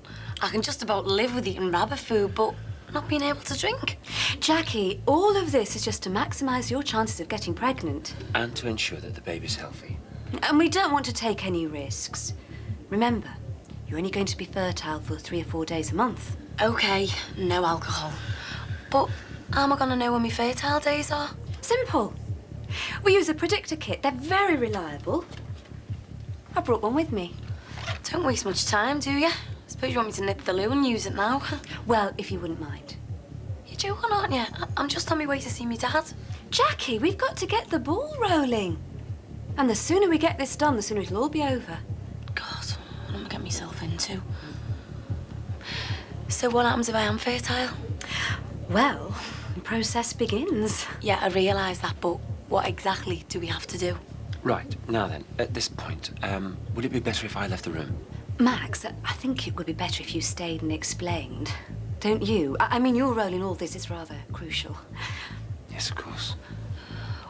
I can just about live with eating rabbit food, but not being able to drink. Jackie, all of this is just to maximise your chances of getting pregnant. And to ensure that the baby's healthy. And we don't want to take any risks. Remember, you're only going to be fertile for 3 or 4 days a month. OK, no alcohol. But how am I going to know when my fertile days are? Simple. We use a predictor kit. They're very reliable. I brought one with me. Don't waste much time, do you? Suppose you want me to nip the loo and use it now? Well, if you wouldn't mind. You're joking, aren't you? I'm just on my way to see my dad. Jackie, we've got to get the ball rolling. And the sooner we get this done, the sooner it'll all be over. God, what am I getting myself into? So what happens if I am fertile? Well, the process begins. Yeah, I realise that, but what exactly do we have to do? Right, now then, at this point, would it be better if I left the room? Max, I think it would be better if you stayed and explained. Don't you? I mean, your role in all this is rather crucial. Yes, of course.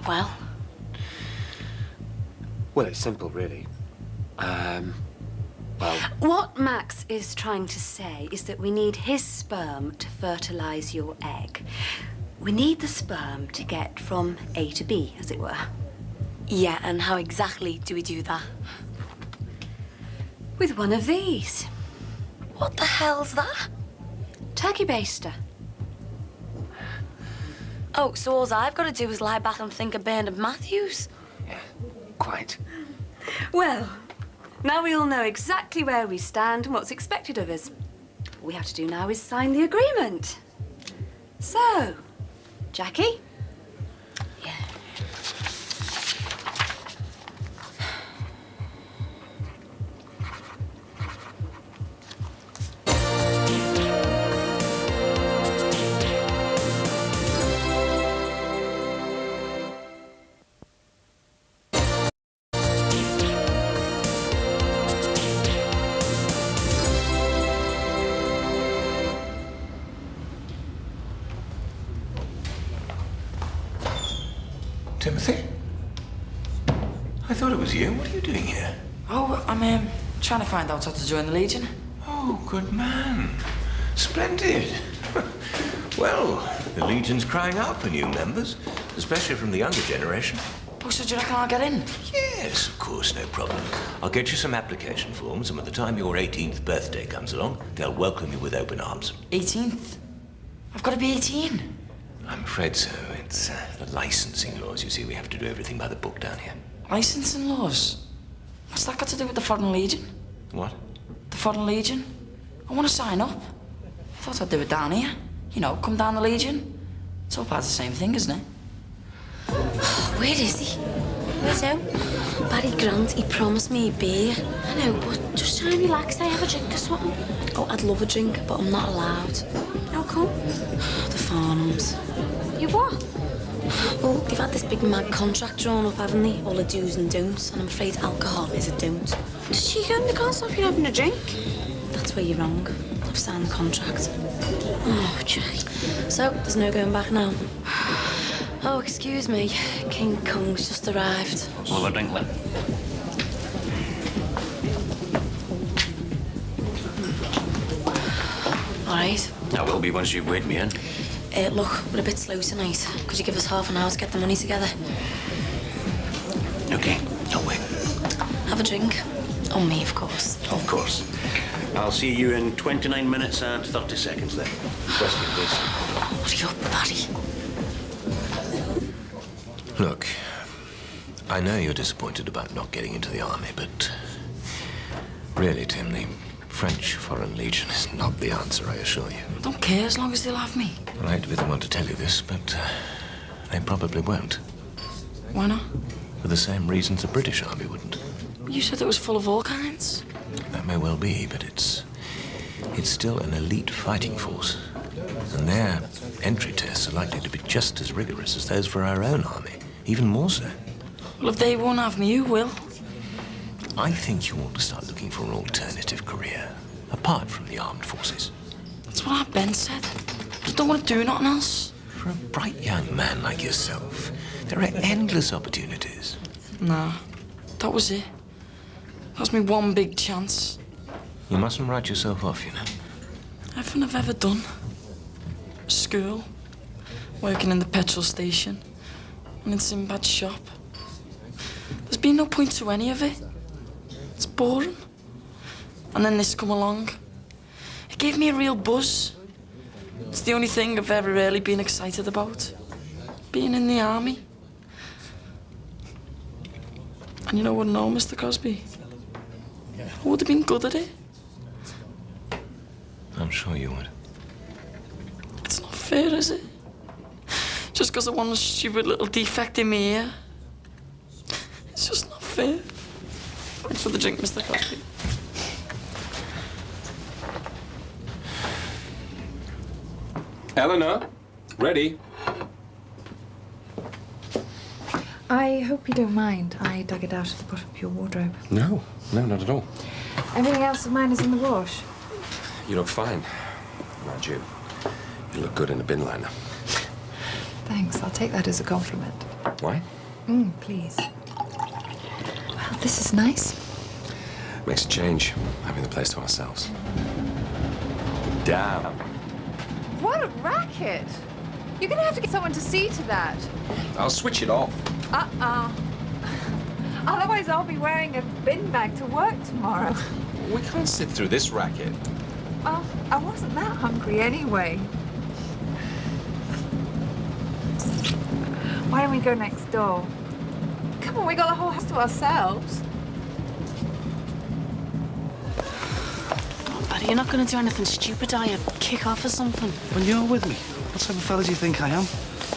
Well? Well, it's simple, really. Well... What Max is trying to say is that we need his sperm to fertilise your egg. We need the sperm to get from A to B, as it were. Yeah, and how exactly do we do that? With one of these. What the hell's that? Turkey baster. Oh, so all I've got to do is lie back and think of Bernard Matthews? Yeah, quite. Well, now we all know exactly where we stand and what's expected of us. All we have to do now is sign the agreement. So, Jackie? Yeah. Timothy? I thought it was you. What are you doing here? Oh, I'm trying to find out how to join the Legion. Oh, good man. Splendid. Well, the Legion's crying out for new members, especially from the younger generation. Oh, so do you reckon I'll get in? Yes, of course, no problem. I'll get you some application forms, and by the time your 18th birthday comes along, they'll welcome you with open arms. 18th? I've got to be 18. I'm afraid so. It's the licensing laws. You see, we have to do everything by the book down here. Licensing laws? What's that got to do with the Foreign Legion? What? The Foreign Legion? I want to sign up. I thought I'd do it down here. You know, come down the Legion. It's all part of the same thing, isn't it? Where is he? Where's who? Barry Grant, he promised me a beer. I know, but just try and relax. I have a drink or something. Oh, I'd love a drink, but I'm not allowed. How come? The Farnhams. You what? Well, they've had this big mad contract drawn up, haven't they? All the do's and don'ts, and I'm afraid alcohol is a don't. Does she go? They can't stop you having a drink. That's where you're wrong. I've signed the contract. Oh, Jay. So, there's no going back now. Oh, excuse me. King Kong's just arrived. We'll have a drink then. All right. I will be once you've weighed me in. Look, we're a bit slow tonight. Could you give us half an hour to get the money together? Okay, I'll wait. Have a drink. On me, of course. Of course. I'll see you in 29 minutes and 30 seconds then. Question, please. Hurry up, Barry. Look, I know you're disappointed about not getting into the army, but really, Tim, the French Foreign Legion is not the answer, I assure you. I don't care as long as they'll have me. I hate to be the one to tell you this, but they probably won't. Why not? For the same reasons the British Army wouldn't. You said it was full of all kinds. That may well be, but it's still an elite fighting force. And their entry tests are likely to be just as rigorous as those for our own army. Even more so. Well, if they won't have me, who will? I think you ought to start looking for an alternative career, apart from the armed forces. That's what our Ben said. Just don't want to do nothing else. For a bright young man like yourself, there are endless opportunities. Nah, that was it. That was me one big chance. You mustn't write yourself off, you know. Everything I've ever done. School, working in the petrol station, and in Sinbad's shop. There's been no point to any of it. It's boring. And then this come along. It gave me a real buzz. It's the only thing I've ever really been excited about. Being in the army. And you know what, no, Mr. Cosby? I would have been good at it. I'm sure you would. It's not fair, is it? Just because I want a stupid little defect in my ear. It's just not fair. Thanks for the drink, Mr. Cosby. Eleanor, ready? I hope you don't mind. I dug it out at the bottom of your wardrobe. No, not at all. Everything else of mine is in the wash. You look fine. Mind you, you look good in a bin liner. Thanks. I'll take that as a compliment. Why? Please. Well, this is nice. Makes a change, having the place to ourselves. Damn. What a racket! You're gonna have to get someone to see to that. I'll switch it off. Otherwise, I'll be wearing a bin bag to work tomorrow. We can't sit through this racket. Oh, I wasn't that hungry anyway. Why don't we go next door? Come on, we got the whole house to ourselves. Oh, buddy, you're not going to do anything stupid, are you? Kick off or something? Well, you're with me. What type of fella do you think I am?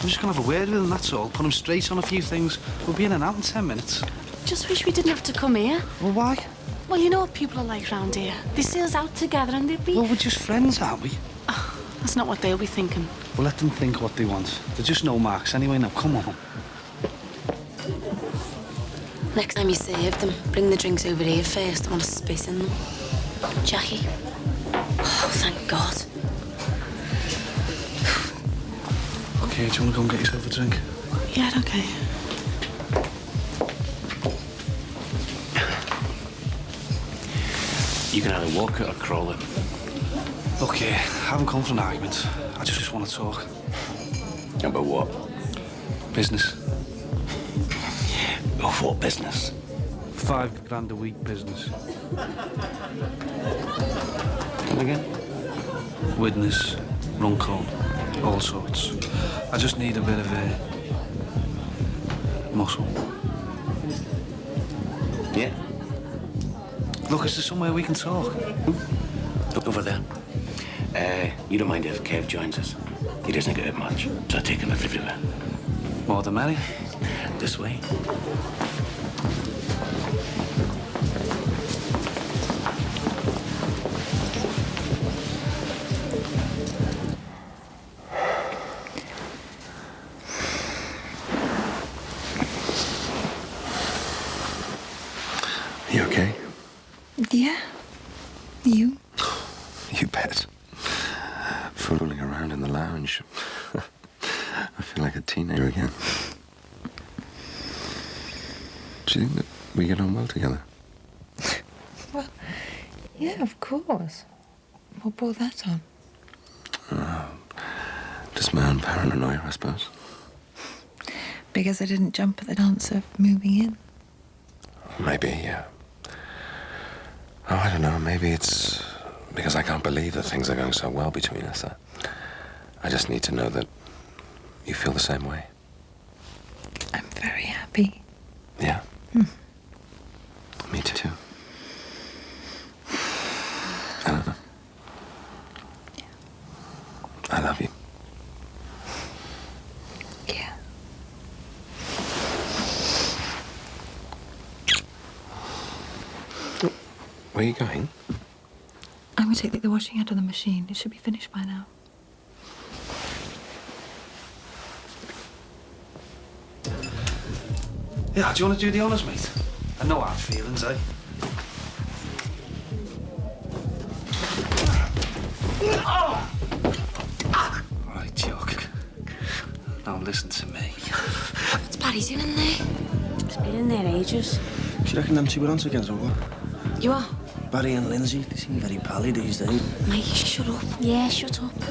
I'm just going to have a word with him, that's all. Put him straight on a few things. We'll be in and out in 10 minutes. Just wish we didn't have to come here. Well, why? Well, you know what people are like round here. They see us out together and they'd be... Well, we're just friends, aren't we? Oh, that's not what they'll be thinking. Well, let them think what they want. They're just no marks anyway. Now, come on. Next time you serve them, bring the drinks over here first. I want to spit in them. Jackie. Oh, thank God. Okay, do you want to go and get yourself a drink? Yeah, okay. You can either walk it or crawl it. Okay, I haven't come for an argument. I just want to talk. About what? Business. Of what business? $5 grand a week business. Come again? Witness, run code, all sorts. I just need a bit of muscle. Yeah. Look, is there somewhere we can talk? Over there. You don't mind if Kev joins us? He doesn't get it much, so I take him everywhere. More the merry. This way. You okay? Yeah. You? You bet. Fooling around in the lounge. I feel like a teenager again. Do you think that we get on well together? Well, yeah, of course. What brought that on? Just my own paranoia, I suppose. Because I didn't jump at the chance of moving in. Maybe, yeah. Oh, I don't know. Maybe it's because I can't believe that things are going so well between us. I just need to know that you feel the same way. I'm very happy. Yeah? Me too. I don't know. Yeah. I love you. Yeah. Where are you going? I'm going to take the washing out of the machine. It should be finished by now. Yeah, do you want to do the honours, mate? And no hard feelings, eh? me. What's Barry doing in there? He's been in there ages. Do you reckon them two were on together or what? You are? Barry and Lindsay, they seem very pally these days. Mate, shut up. Yeah, shut up.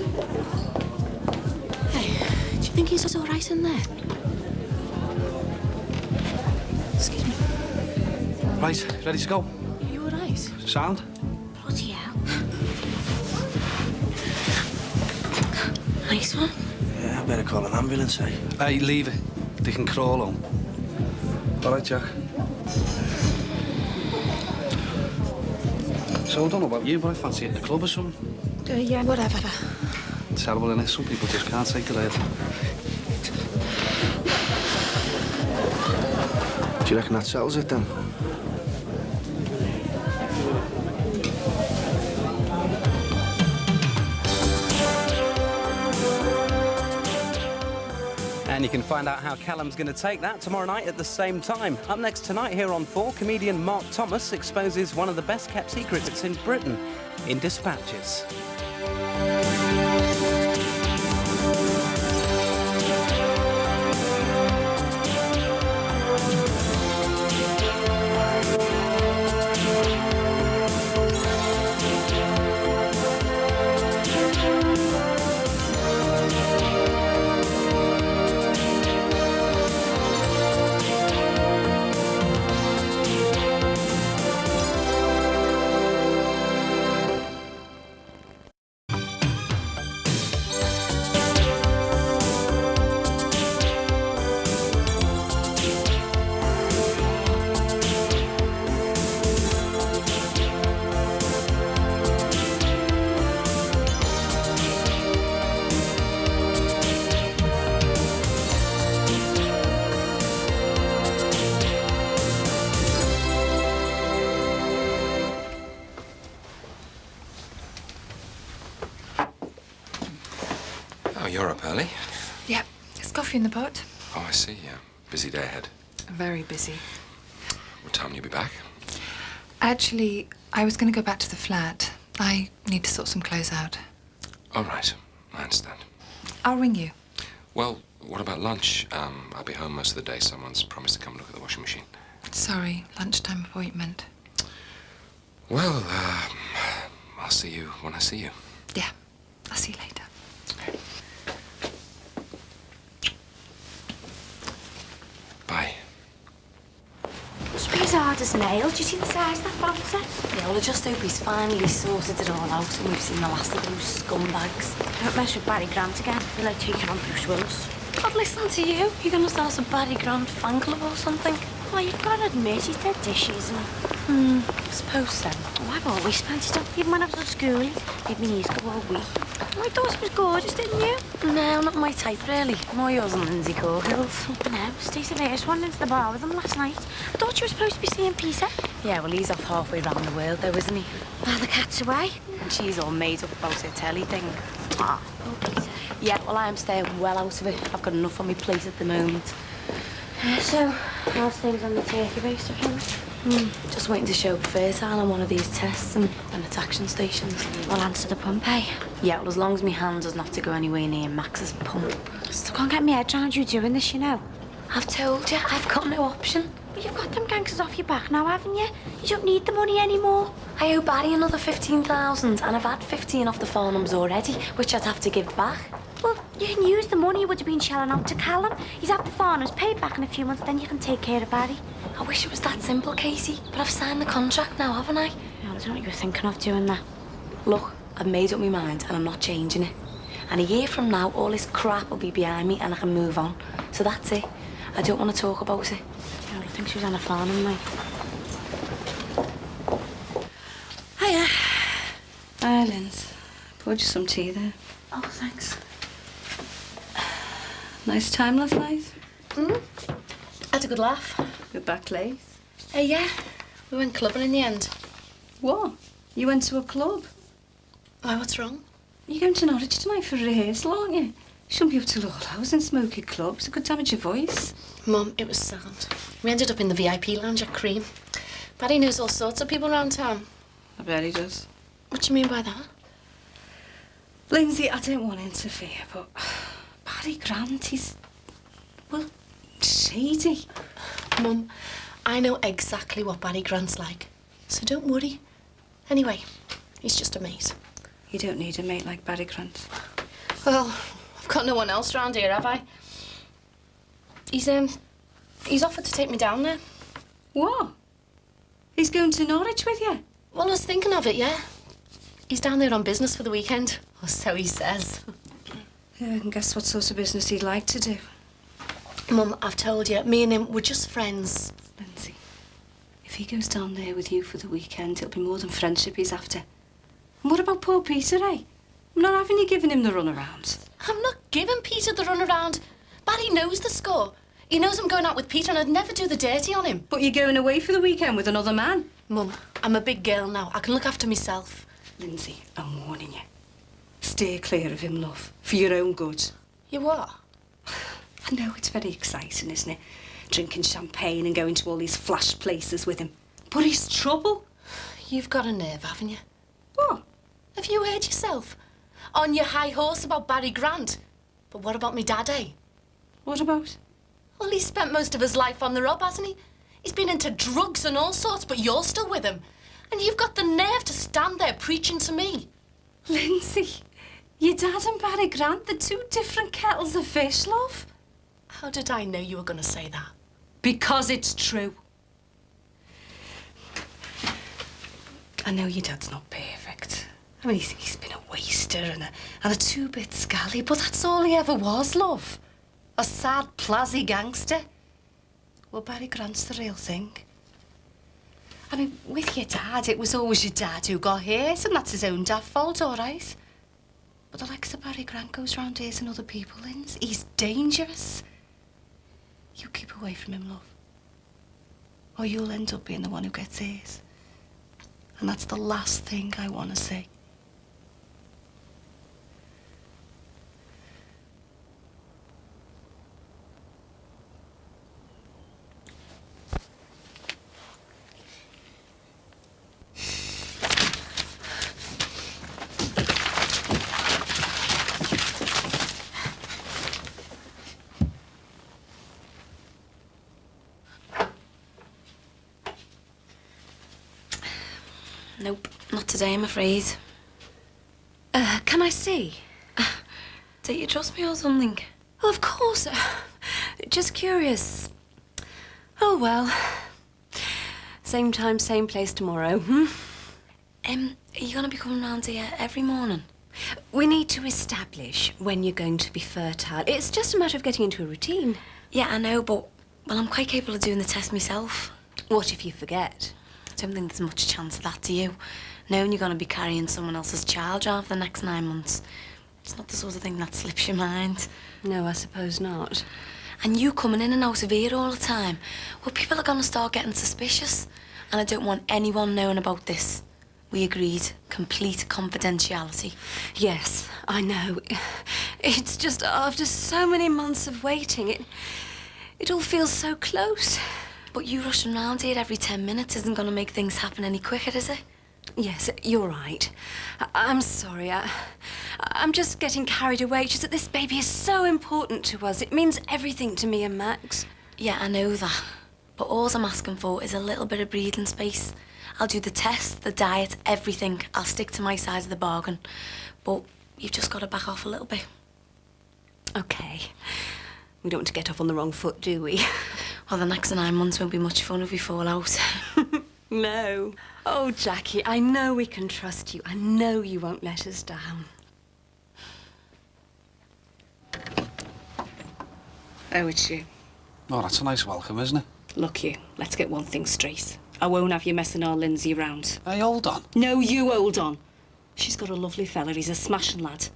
Hey, do you think he's all right in there? Excuse me. Right, ready to go? Are you all right? Sound? Bloody hell. Nice one. Yeah, I better call an ambulance, eh? Hey, leave it. They can crawl home. All right, Jack. So I don't know about you, but I fancy hitting the club or something. Yeah, whatever. Terrible, innit? Some people just can't take the lead. Do you reckon that settles it then? And you can find out how Callum's going to take that tomorrow night at the same time. Up next tonight here on 4, comedian Mark Thomas exposes one of the best-kept secrets in Britain in Dispatches. Oh, you're up early. Yep, there's coffee in the pot. Oh, I see, yeah. Busy day ahead. Very busy. What time will you be back? Actually, I was going to go back to the flat. I need to sort some clothes out. All right, I understand. I'll ring you. Well, what about lunch? I'll be home most of the day. Someone's promised to come look at the washing machine. Sorry, lunchtime appointment. Well, I'll see you when I see you. Yeah, I'll see you later. Bye. Must be as hard as nails. Do you see the size of that bouncer? Yeah, well, I just hope he's finally sorted it all out and we've seen the last of those scumbags. Don't mess with Barry Grant again. He'll like taking on Bruce Willis. God, listen to you. You're going to start a Barry Grant fan club or something? Well, you've got to admit, he's dead dishy, isn't I he? suppose so. Oh, I've always fancied him. Even when I was at school, he made me knees go all weak. Oh, I thought he was gorgeous, didn't you? No, not my type, really. More yours than Lindsay Corhill's. No, Stacey Vegas went into the bar with him last night. I thought you were supposed to be seeing Peter. Yeah, well, he's off halfway around the world, though, isn't he? Well, the cat's away. And she's all made up about her telly thing. Ah, oh, Peter. Yeah, well, I'm staying well out of it. I've got enough on my plate at the moment. So, how's things on the turkey base of him? Just waiting to show up fertile on one of these tests and attraction stations. Well, answer the pump, eh? Yeah, well, as long as my hand does not to go anywhere near Max's pump. Still can't get my head around you doing this, you know. I've told you, I've got no option. But you've got them gangsters off your back now, haven't you? You don't need the money anymore. I owe Barry another 15,000 and I've had 15 off the farnhams already, which I'd have to give back. Well, you can use the money you would have been shelling out to Callum. He's have the farmers paid back in a few months, then you can take care of Barry. I wish it was that simple, Casey, but I've signed the contract now, haven't I? Yeah, I don't know what you were thinking of doing that. Look, I've made up my mind and I'm not changing it. And a year from now, all this crap will be behind me and I can move on. So that's it. I don't want to talk about it. Yeah, well, I think she was on a farm, mate. Hiya. Hi, Linz. Poured you some tea there. Oh, thanks. Nice time last night? Had a good laugh. With that place? Yeah. We went clubbing in the end. What? You went to a club? Why, what's wrong? You're going to Norwich tonight for rehearsal, aren't you? You shouldn't be up till all hours and smoke at clubs. It could damage your voice. Mum, it was sound. We ended up in the VIP lounge at Cream. Barry knows all sorts of people around town. I bet he does. What do you mean by that? Lindsay, I don't want to interfere, but Barry Grant, he's Sadie. Mum, I know exactly what Barry Grant's like, so don't worry. Anyway, he's just a mate. You don't need a mate like Barry Grant. Well, I've got no one else round here, have I? He's offered to take me down there. What? He's going to Norwich with you? Well, I was thinking of it, yeah. He's down there on business for the weekend, or so he says. Yeah, I can guess what sort of business he'd like to do. Mum, I've told you, me and him, we're just friends. Lindsay, if he goes down there with you for the weekend, it'll be more than friendship he's after. And what about poor Peter, eh? I'm not having you giving him the runaround. I'm not giving Peter the runaround. Barry knows the score. He knows I'm going out with Peter and I'd never do the dirty on him. But you're going away for the weekend with another man. Mum, I'm a big girl now. I can look after myself. Lindsay, I'm warning you. Steer clear of him, love, for your own good. You what? I know it's very exciting, isn't it? Drinking champagne and going to all these flash places with him. But he's trouble. You've got a nerve, haven't you? What? Have you heard yourself? On your high horse about Barry Grant. But what about me dad, eh? What about? Well, he's spent most of his life on the rub, hasn't he? He's been into drugs and all sorts, but you're still with him. And you've got the nerve to stand there preaching to me. Lindsay, your dad and Barry Grant, they're two different kettles of fish, love. How did I know you were going to say that? Because it's true. I know your dad's not perfect. I mean, he's been a waster and a two-bit scally, but that's all he ever was, love. A sad, plazzy gangster. Well, Barry Grant's the real thing. I mean, with your dad, it was always your dad who got hurt, and that's his own daft fault, all right. But the likes of Barry Grant goes round hurting other people, Linz. He's dangerous. You keep away from him, love. Or you'll end up being the one who gets hurt. And that's the last thing I want to see. Nope, not today, I'm afraid. Can I see? Don't you trust me or something? Well, of course. Just curious. Oh, well. Same time, same place tomorrow, hmm? Are you going to be coming round here every morning? We need to establish when you're going to be fertile. It's just a matter of getting into a routine. Yeah, I know, but, well, I'm quite capable of doing the test myself. What if you forget? I don't think there's much chance of that, do you? Knowing you're going to be carrying someone else's child around for the next 9 months. It's not the sort of thing that slips your mind. No, I suppose not. And you coming in and out of here all the time. Well, people are going to start getting suspicious. And I don't want anyone knowing about this. We agreed. Complete confidentiality. Yes, I know. It's just after so many months of waiting, it all feels so close. But you rushing round here every 10 minutes isn't going to make things happen any quicker, is it? Yes, you're right. I'm sorry. I'm just getting carried away. It's just that this baby is so important to us. It means everything to me and Max. Yeah, I know that. But all I'm asking for is a little bit of breathing space. I'll do the test, the diet, everything. I'll stick to my side of the bargain. But you've just got to back off a little bit. OK. We don't want to get off on the wrong foot, do we? Well, the next 9 months won't be much fun if we fall out. No. Oh, Jackie, I know we can trust you. I know you won't let us down. Oh, it's you. Oh, that's a nice welcome, isn't it? Look, you, let's get one thing straight. I won't have you messing our Lindsay around. Hey, hold on. No, you hold on. She's got a lovely fella. He's a smashing lad.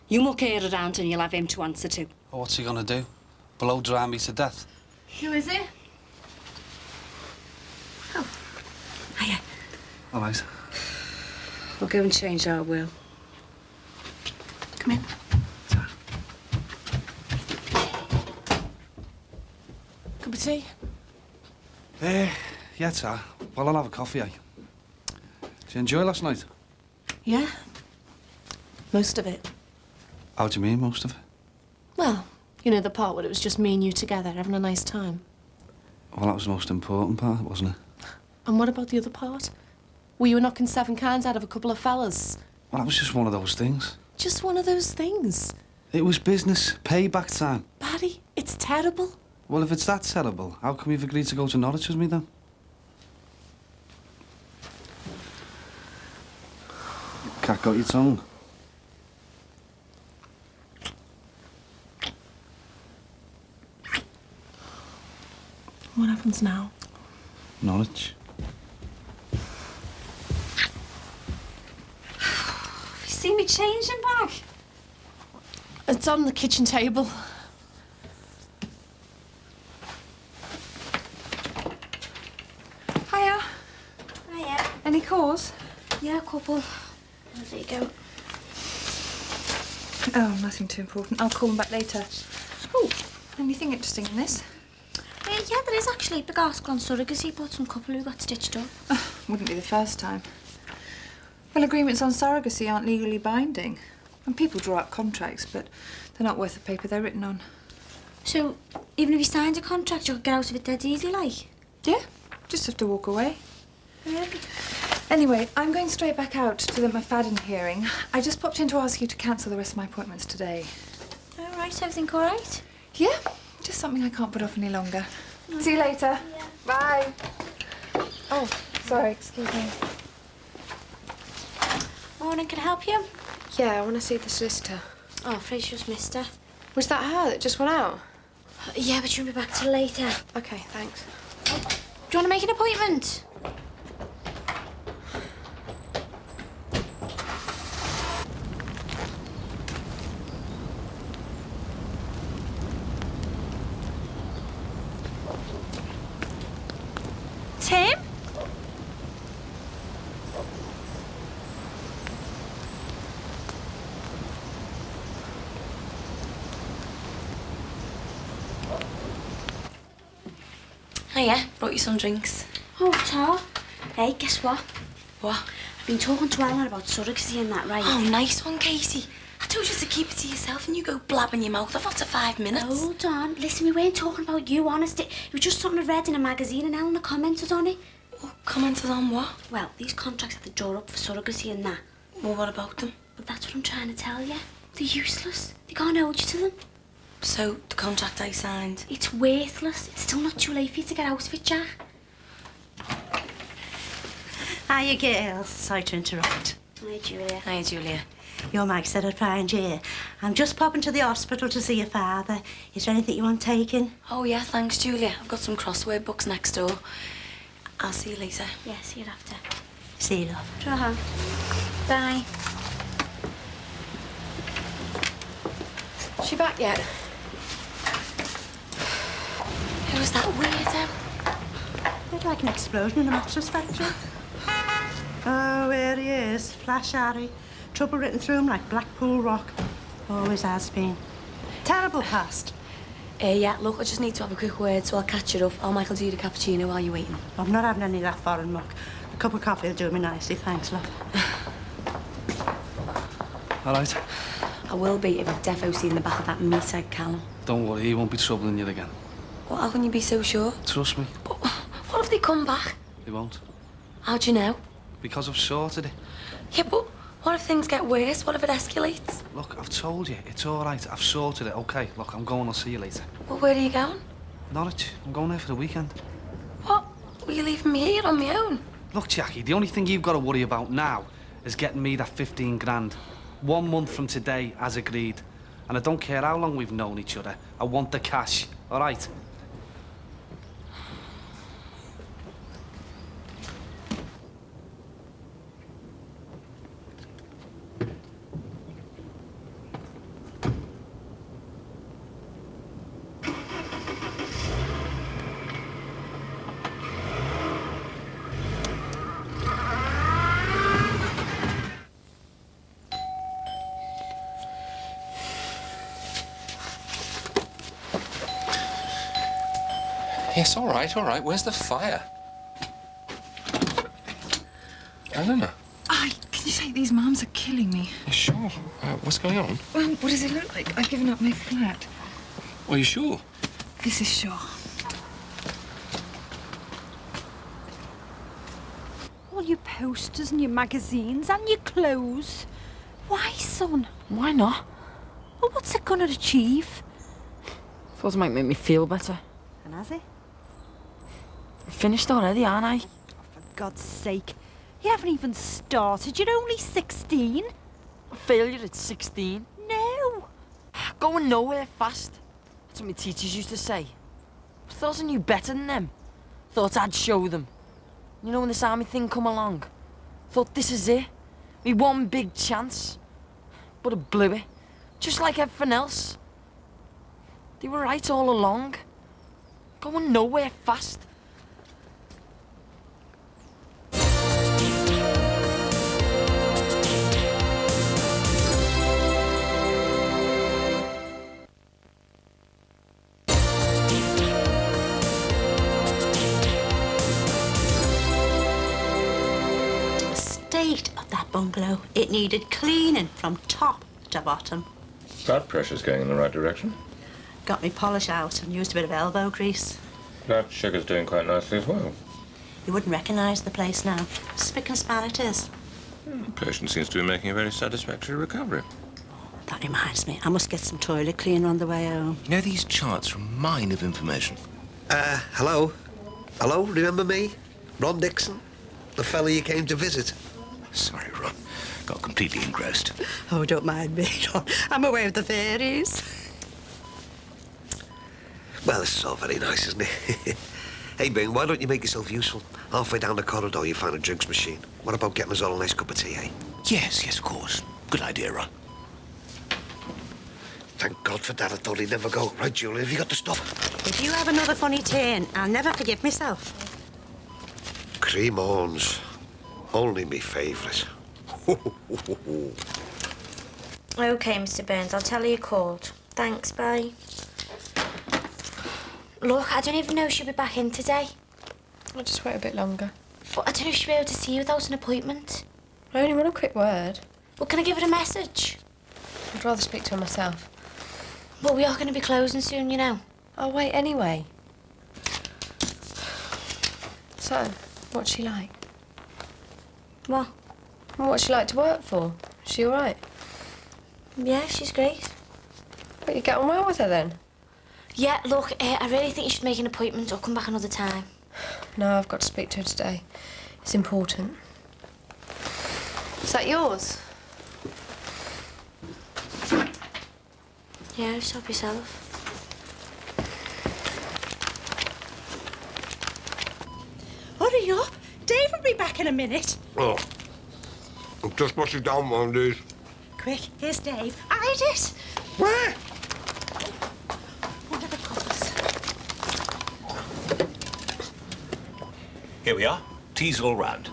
You muck her around and you'll have him to answer to. Oh, what's he gonna do? Blow dry me to death? Who is it? Oh, hiya. All right. We'll go and change our will. Come in. Cup of tea? Yeah, Ta. Well, I'll have a coffee, eh? Did you enjoy last night? Yeah. Most of it. How do you mean, most of it? Well, You know, the part where it was just me and you together, having a nice time. Well, that was the most important part, wasn't it? And what about the other part? Were you knocking 7 kinds out of a couple of fellas? Well, that was just one of those things. Just one of those things. It was business, payback time. Barry, it's terrible. Well, if it's that terrible, how come you've agreed to go to Norwich with me then? Cat got your tongue. What happens now? Norwich. Have you seen me changing bag? It's on the kitchen table. Hiya. Hiya. Any calls? Yeah, a couple. There you go. Oh, nothing too important. I'll call them back later. Oh, anything interesting in this? Yeah, there is actually. Big article on surrogacy about some couple who got stitched up. Wouldn't be the first time. Well, agreements on surrogacy aren't legally binding. And people draw up contracts, but they're not worth the paper they're written on. So, even if you signed a contract, you could get out of it dead easy, like? Yeah, just have to walk away. Really? Anyway, I'm going straight back out to the McFadden hearing. I just popped in to ask you to cancel the rest of my appointments today. All right, everything all right? Yeah, just something I can't put off any longer. See you later. Yeah. Bye. Oh, sorry, excuse me. Morning, can I help you? Yeah, I want to see the solicitor. Oh, Fraser just missed her. Was that her that just went out? Yeah, but she'll be back till later. Okay, thanks. Do you want to make an appointment? Tim? Hiya, brought you some drinks. Oh, Tar. Hey, guess what? What? I've been talking to Ellen about surrogacy and that, right? Oh, nice one, Casey. I told you to keep it to yourself and you go blabbing your mouth off after 5 minutes. Hold on. Listen, we weren't talking about you, honest. It was just something I read in a magazine and Ellen commented on it. Oh, commented on what? Well, these contracts that they draw up for surrogacy and that. Well, what about them? But that's what I'm trying to tell you. They're useless. They can't hold you to them. So, the contract I signed? It's worthless. It's still not too late for you to get out of it, Jack. Hiya, girls. Sorry to interrupt. Hi, Julia. Hiya, Julia. Your Mike said I'd find you here. I'm just popping to the hospital to see your father. Is there anything you want taking? Oh, yeah, thanks, Julia. I've got some crossword books next door. I'll see you later. Yeah, see you after. See you, love. Ta-ha. Bye. Is she back yet? Who's that weirdo? It's like an explosion in a mattress factory. Oh, here he is. Flash Harry. Trouble written through him like Blackpool Rock. Always has been. Terrible past. Yeah, look, I just need to have a quick word, so I'll catch you up. I'll Michael do the cappuccino while you're waiting. I'm not having any of that foreign muck. A cup of coffee will do me nicely, thanks, love. All right. I will be if you've defo seen the back of that meathead Callum. Don't worry, he won't be troubling you again. Well, how can you be so sure? Trust me. But what if they come back? He won't. How'd you know? Because I've sorted it. Yeah, but what if things get worse? What if it escalates? Look, I've told you, it's all right. I've sorted it. Okay, look, I'm going. I'll see you later. Well, where are you going? Norwich. I'm going there for the weekend. What? Will you leaving me here on my own? Look, Jackie, the only thing you've got to worry about now is getting me that 15 grand. 1 month from today, as agreed. And I don't care how long we've known each other. I want the cash, all right? Yes, all right, all right. Where's the fire? Eleanor. Can you take these? Mums are killing me. Sure. What's going on? Well, what does it look like? I've given up my flat. Are you sure? This is sure. All your posters and your magazines and your clothes. Why, son? Why not? Well, what's it gonna achieve? Thought it might make me feel better. And has it? I'm finished already, aren't I? For God's sake. You haven't even started. You're only 16. A failure at 16. No. Going nowhere fast. That's what my teachers used to say. I thought I knew better than them. Thought I'd show them. You know, when this army thing come along, thought this is it. Me one big chance. But I blew it. Just like everything else. They were right all along. Going nowhere fast. Of that bungalow. It needed cleaning from top to bottom. That pressure's going in the right direction. Got me polish out and used a bit of elbow grease. That sugar's doing quite nicely as well. You wouldn't recognise the place now. Spick and span it is. The patient seems to be making a very satisfactory recovery. That reminds me, I must get some toilet cleaner on the way home. You know, these charts are a mine of information. Hello? Hello, remember me? Ron Dixon? The fella you came to visit? Sorry, Ron. Got completely engrossed. Oh, don't mind me, Ron. I'm aware of the fairies. Well, this is all very nice, isn't it? Hey, Ben, why don't you make yourself useful? Halfway down the corridor, you find a drinks machine. What about getting us all a nice cup of tea, eh? Yes, of course. Good idea, Ron. Thank God for that. I thought he'd never go. Right, Julie, have you got the stuff? If you have another funny turn, I'll never forgive myself. Cream horns. Only me favourite. OK, Mr. Burns, I'll tell her you called. Thanks, bye. Look, I don't even know if she'll be back in today. I'll just wait a bit longer. But I don't know if she'll be able to see you without an appointment. I only want a quick word. Well, can I give her a message? I'd rather speak to her myself. Well, we are going to be closing soon, you know. I'll wait anyway. So, what's she like? What? What's she like to work for? Is she all right? Yeah, she's great. But you get on well with her then? Yeah, look, I really think you should make an appointment or come back another time. No, I've got to speak to her today. It's important. Is that yours? Yeah, just help yourself. Hurry up. Dave will be back in a minute. Oh. I'm just washing down one of these. Quick, here's Dave. Hide it. Where? Under the covers. Here we are. Tea's all round.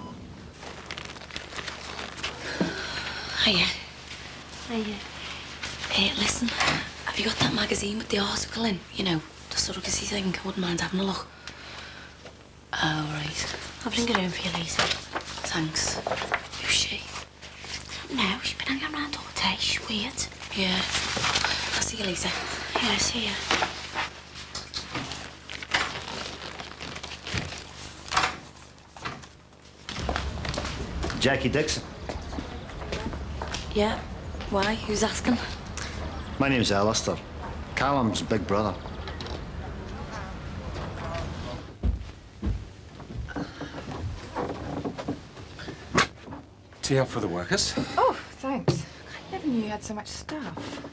Hiya. Hiya. Hey, listen, have you got that magazine with the article in? You know, the surrogacy thing. I wouldn't mind having a look. Oh, right. I'll bring it home for you later. Thanks. Who's she? No, she's been hanging around all day. She's weird. Yeah. I'll see you later. Yeah, see ya. Jackie Dixon. Yeah? Why? Who's asking? My name's Alistair. Callum's big brother. Tea up for the workers? Oh, thanks. I never knew you had so much stuff.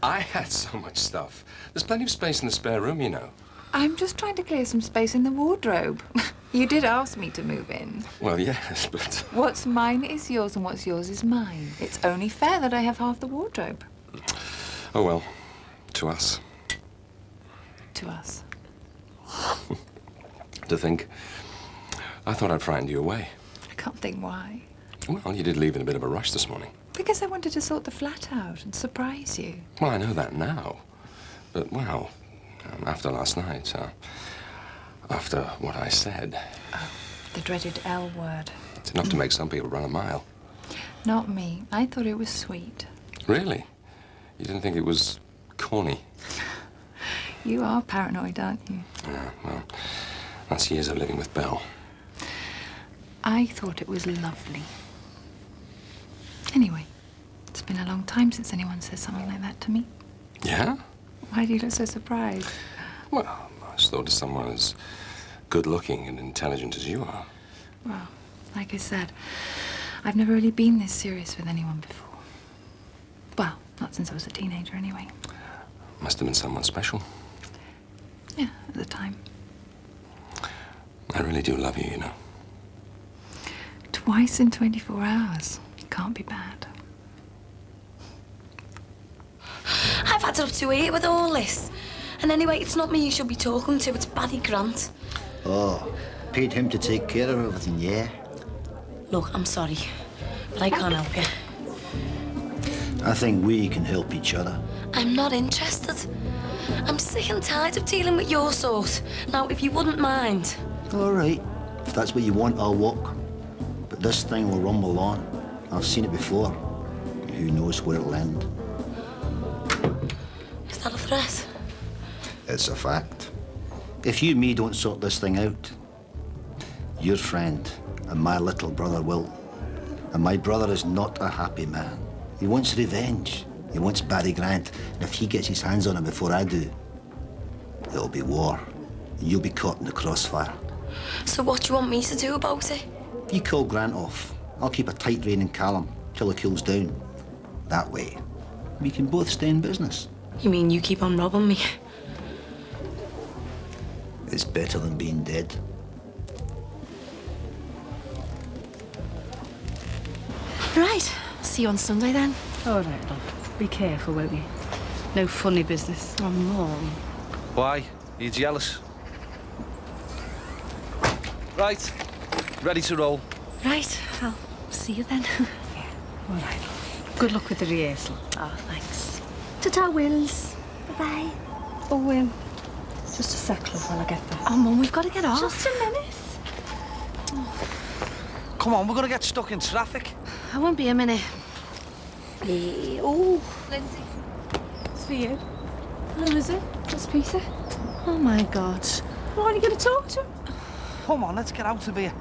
I had so much stuff. There's plenty of space in the spare room, you know. I'm just trying to clear some space in the wardrobe. You did ask me to move in. Well, yes, but... What's mine is yours and what's yours is mine. It's only fair that I have half the wardrobe. Oh, well. To us. To us. To think. I thought I'd frightened you away. I can't think why. Well, you did leave in a bit of a rush this morning. Because I wanted to sort the flat out and surprise you. Well, I know that now. But, well, after last night, after what I said... Oh, the dreaded L word. It's enough to make some people run a mile. Not me. I thought it was sweet. Really? You didn't think it was corny? You are paranoid, aren't you? Yeah, well, that's years of living with Belle. I thought it was lovely. Anyway, it's been a long time since anyone said something like that to me. Yeah? Why do you look so surprised? Well, I just thought of someone as good-looking and intelligent as you are. Well, like I said, I've never really been this serious with anyone before. Well, not since I was a teenager, anyway. Must have been someone special. Yeah, at the time. I really do love you, you know. Twice in 24 hours. It can't be bad. I've had it up to 8 with all this. And anyway, it's not me you should be talking to, it's Barry Grant. Oh, paid him to take care of everything, yeah? Look, I'm sorry, but I can't help you. I think we can help each other. I'm not interested. I'm sick and tired of dealing with your sort. Now, if you wouldn't mind. All right. If that's what you want, I'll walk. But this thing will rumble on. I've seen it before. Who knows where it'll end? Is that a threat? It's a fact. If you and me don't sort this thing out, your friend and my little brother will. And my brother is not a happy man. He wants revenge. He wants Barry Grant. And if he gets his hands on him before I do, it'll be war. And you'll be caught in the crossfire. So what do you want me to do about it? You call Grant off. I'll keep a tight rein in Callum till it cools down. That way, we can both stay in business. You mean you keep on robbing me? It's better than being dead. Right. See you on Sunday, then. All right, love. Be careful, won't you? No funny business. Oh, Mum. Why? Are you jealous? Right. Ready to roll. Right. I'll see you then. Yeah. All right. Good luck with the rehearsal. Oh, thanks. Ta-ta, Wills. Bye-bye. Oh, just a sec, love, while I get there. Oh, Mum, we've got to get off. Just a minute. Come on, we're going to get stuck in traffic. I won't be a minute. Oh, Lindsay. It's for you. How is it? What's Peter? Oh, my God. Why are you going to talk to him? Come on, let's get out of here.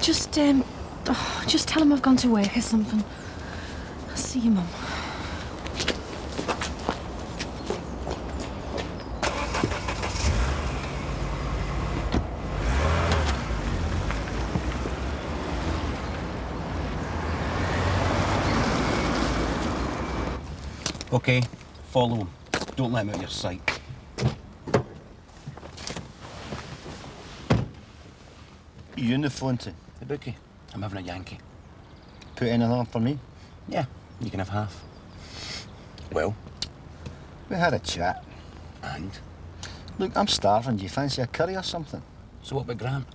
Just tell him I've gone to work or something. I'll see you, Mum. OK, follow him. Don't let him out of your sight. You on the phone to? The bookie. I'm having a Yankee. Put anything on for me? Yeah, you can have half. Well? We had a chat. And? Look, I'm starving. Do you fancy a curry or something? So what about Grant?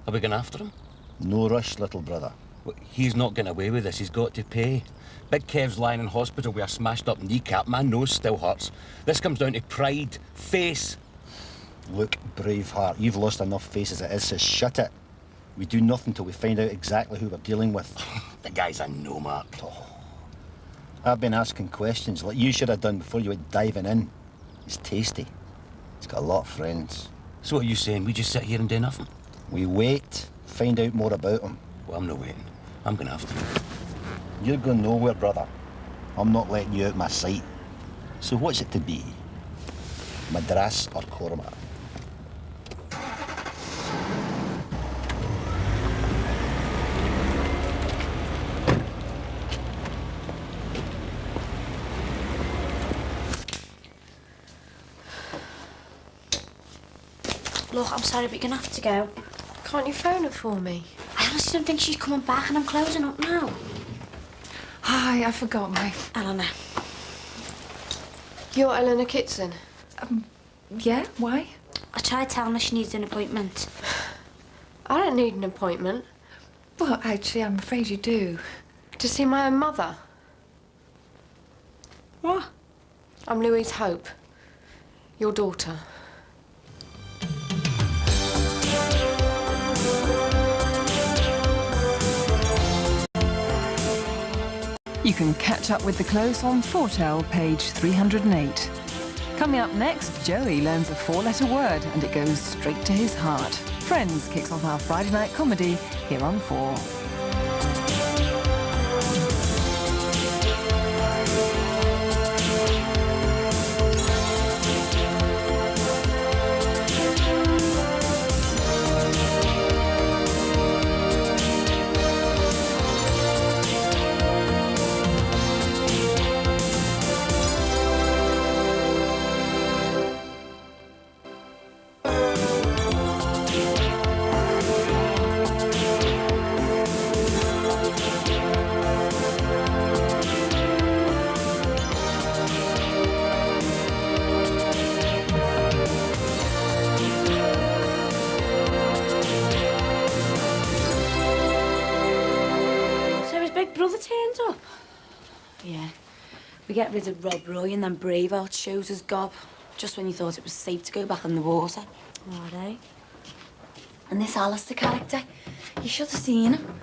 Are we going after him? No rush, little brother. Well, he's not getting away with this. He's got to pay. Big Kev's lying in hospital with a smashed-up kneecap. My nose still hurts. This comes down to pride, face. Look, Braveheart, you've lost enough face as it is, so shut it. We do nothing till we find out exactly who we're dealing with. The guy's a no-mark. Oh. I've been asking questions like you should have done before you went diving in. He's tasty. He's got a lot of friends. So what are you saying? We just sit here and do nothing? We wait, find out more about him. Well, I'm not waiting. I'm going after him. You're going nowhere, brother. I'm not letting you out my sight. So what's it to be? Madras or Korma? Look, I'm sorry, but you're gonna have to go. Can't you phone her for me? I honestly don't think she's coming back, and I'm closing up now. Hi, I forgot my... Eleanor. You're Eleanor Kitson? Yeah? Why? I tried telling her she needs an appointment. I don't need an appointment. Well, actually, I'm afraid you do. To see my own mother? What? I'm Louise Hope, your daughter. You can catch up with The Close on Fortel, page 308. Coming up next, Joey learns a four-letter word and it goes straight to his heart. Friends kicks off our Friday night comedy here on 4. Brother turns up. Yeah. We get rid of Rob Roy and then Braveheart shows us gob. Just when you thought it was safe to go back in the water. All right. And this Alistair character, you should have seen him.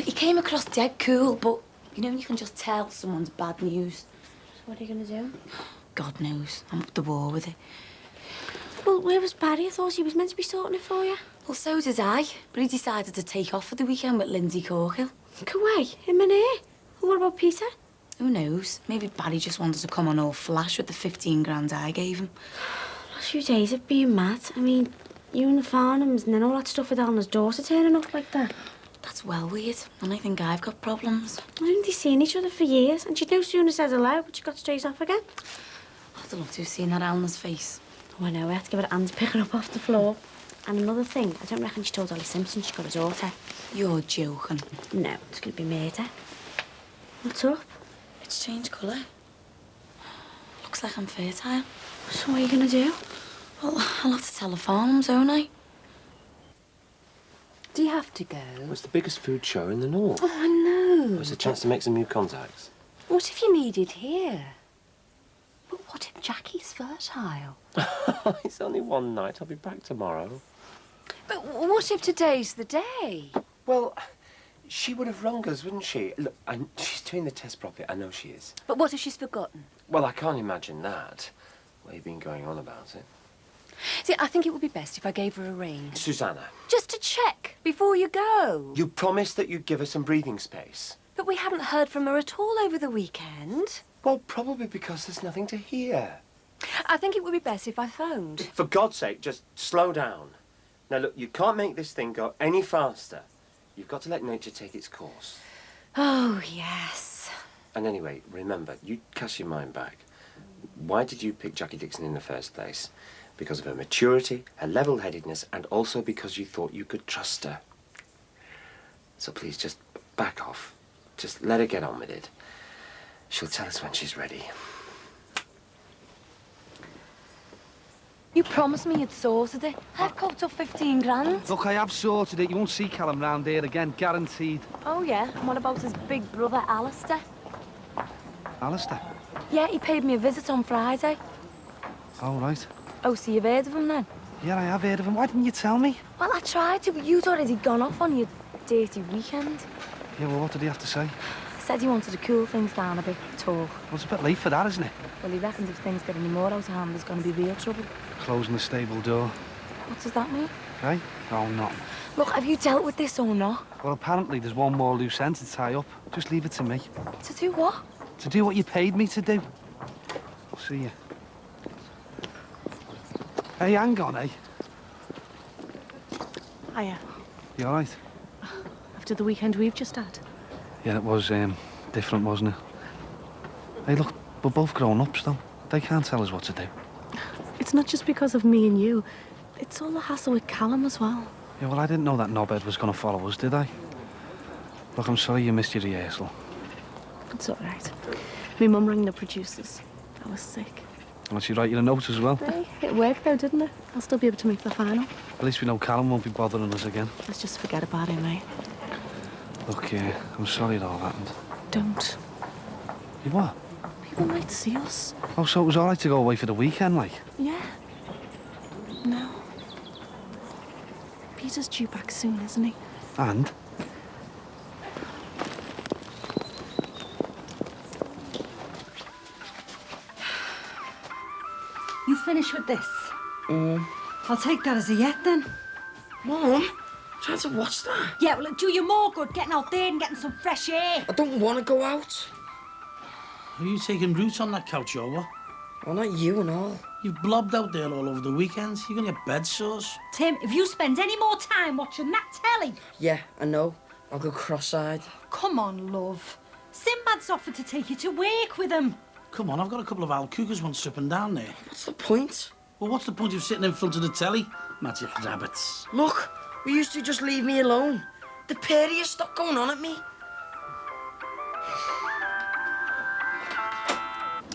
He came across dead cool, but you know when you can just tell someone's bad news. So what are you going to do? God knows. I'm up the wall with it. Well, where was Barry? I thought he was meant to be sorting it for you. Well, so did I. But he decided to take off for the weekend with Lindsay Corkill. Go away, him and her. What about Peter? Who knows? Maybe Barry just wanted to come on all flash with the 15 grand I gave him. Last few days have been mad. I mean, you and the Farnhams and then all that stuff with Eleanor's daughter turning up like that. That's well weird. And I think I've got problems. Why haven't they seen each other for years? And she'd no sooner said hello, but she got straight off again. I'd love to have seen that Eleanor's face. Oh, I know. I had to give her a hand to pick her up off the floor. And another thing, I don't reckon she told Ollie Simpson she got a daughter. You're joking. No, it's going to be murder. What's up? It's changed colour. Looks like I'm fertile. So what are you going to do? Well, I'll have to tell the Farnhams, won't I? Do you have to go? It's the biggest food show in the north. Oh, I know. It's a chance to make some new contacts. What if you needed here? But what if Jackie's fertile? It's only one night. I'll be back tomorrow. But what if today's the day? Well, she would have rung us, wouldn't she? Look, she's doing the test properly. I know she is. But what if she's forgotten? Well, I can't imagine that. Well, you've been going on about it. See, I think it would be best if I gave her a ring. Susanna. Just to check before you go. You promised that you'd give her some breathing space. But we haven't heard from her at all over the weekend. Well, probably because there's nothing to hear. I think it would be best if I phoned. For God's sake, just slow down. Now, look, you can't make this thing go any faster. You've got to let nature take its course. Oh, yes. And anyway, remember, you cast your mind back. Why did you pick Jackie Dixon in the first place? Because of her maturity, her level-headedness, and also because you thought you could trust her. So please, just back off. Just let her get on with it. She'll tell us when she's ready. You promised me you'd sorted it. I've cocked up 15 grand. Look, I have sorted it. You won't see Callum round here again, guaranteed. Oh, yeah? And what about his big brother, Alistair? Alistair? Yeah, he paid me a visit on Friday. Oh, right. Oh, so you've heard of him then? Yeah, I have heard of him. Why didn't you tell me? Well, I tried to, but you'd already gone off on your dirty weekend. Yeah, well, what did he have to say? Said he wanted to cool things down a bit, talk. Well, it's a bit late for that, isn't it? Well, he reckons if things get any more out of hand, there's going to be real trouble. Closing the stable door. What does that mean? Eh? Oh, nothing. Look, have you dealt with this or not? Well, apparently there's one more loose end to tie up. Just leave it to me. To do what? To do what you paid me to do. I'll see you. Hey, hang on, eh? Hiya. You all right? After the weekend we've just had. Yeah, it was different, wasn't it? Hey, look, we're both grown-ups, though. They can't tell us what to do. It's not just because of me and you. It's all the hassle with Callum as well. Yeah, well, I didn't know that knobhead was going to follow us, did I? Look, I'm sorry you missed your rehearsal. It's all right. My mum rang the producers. I was sick. Well, she write you a note as well. Hey, it worked though, didn't it? I'll still be able to make the final. At least we know Callum won't be bothering us again. Let's just forget about it, mate. Look, I'm sorry it all happened. Don't. You what? People might see us. Oh, so it was all right to go away for the weekend, like? Yeah. No. Peter's due back soon, isn't he? And? finish with this? I'll take that as a yet then. Mum, trying to watch that. Yeah, well, it'll do you more good getting out there and getting some fresh air. I don't want to go out. Are you taking roots on that couch, or what? Well, not you and all. You've blobbed out there all over the weekends. You're gonna get bed sores. Tim, if you spend any more time watching that telly... Yeah, I know. I'll go cross-eyed. Come on, love. Sinbad's offered to take you to work with him. Come on, I've got a couple of owl cougars one stripping down there. What's the point? Well, what's the point of sitting in front of the telly? Magic rabbits. Look, we used to just leave me alone. The pair of you stop going on at me.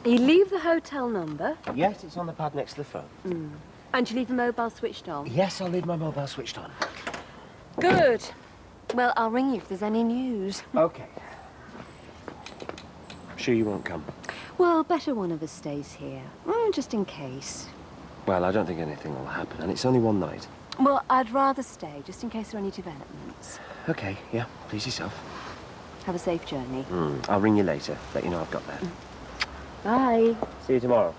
You leave the hotel number? Yes, it's on the pad next to the phone. And you leave the mobile switched on? Yes, I'll leave my mobile switched on. Good. Well, I'll ring you if there's any news. OK. I'm sure you won't come. Well, better one of us stays here. Just in case. Well, I don't think anything will happen, and it's only one night. Well, I'd rather stay, just in case there are any developments. OK, yeah, please yourself. Have a safe journey. I'll ring you later, let you know I've got there. Bye. See you tomorrow.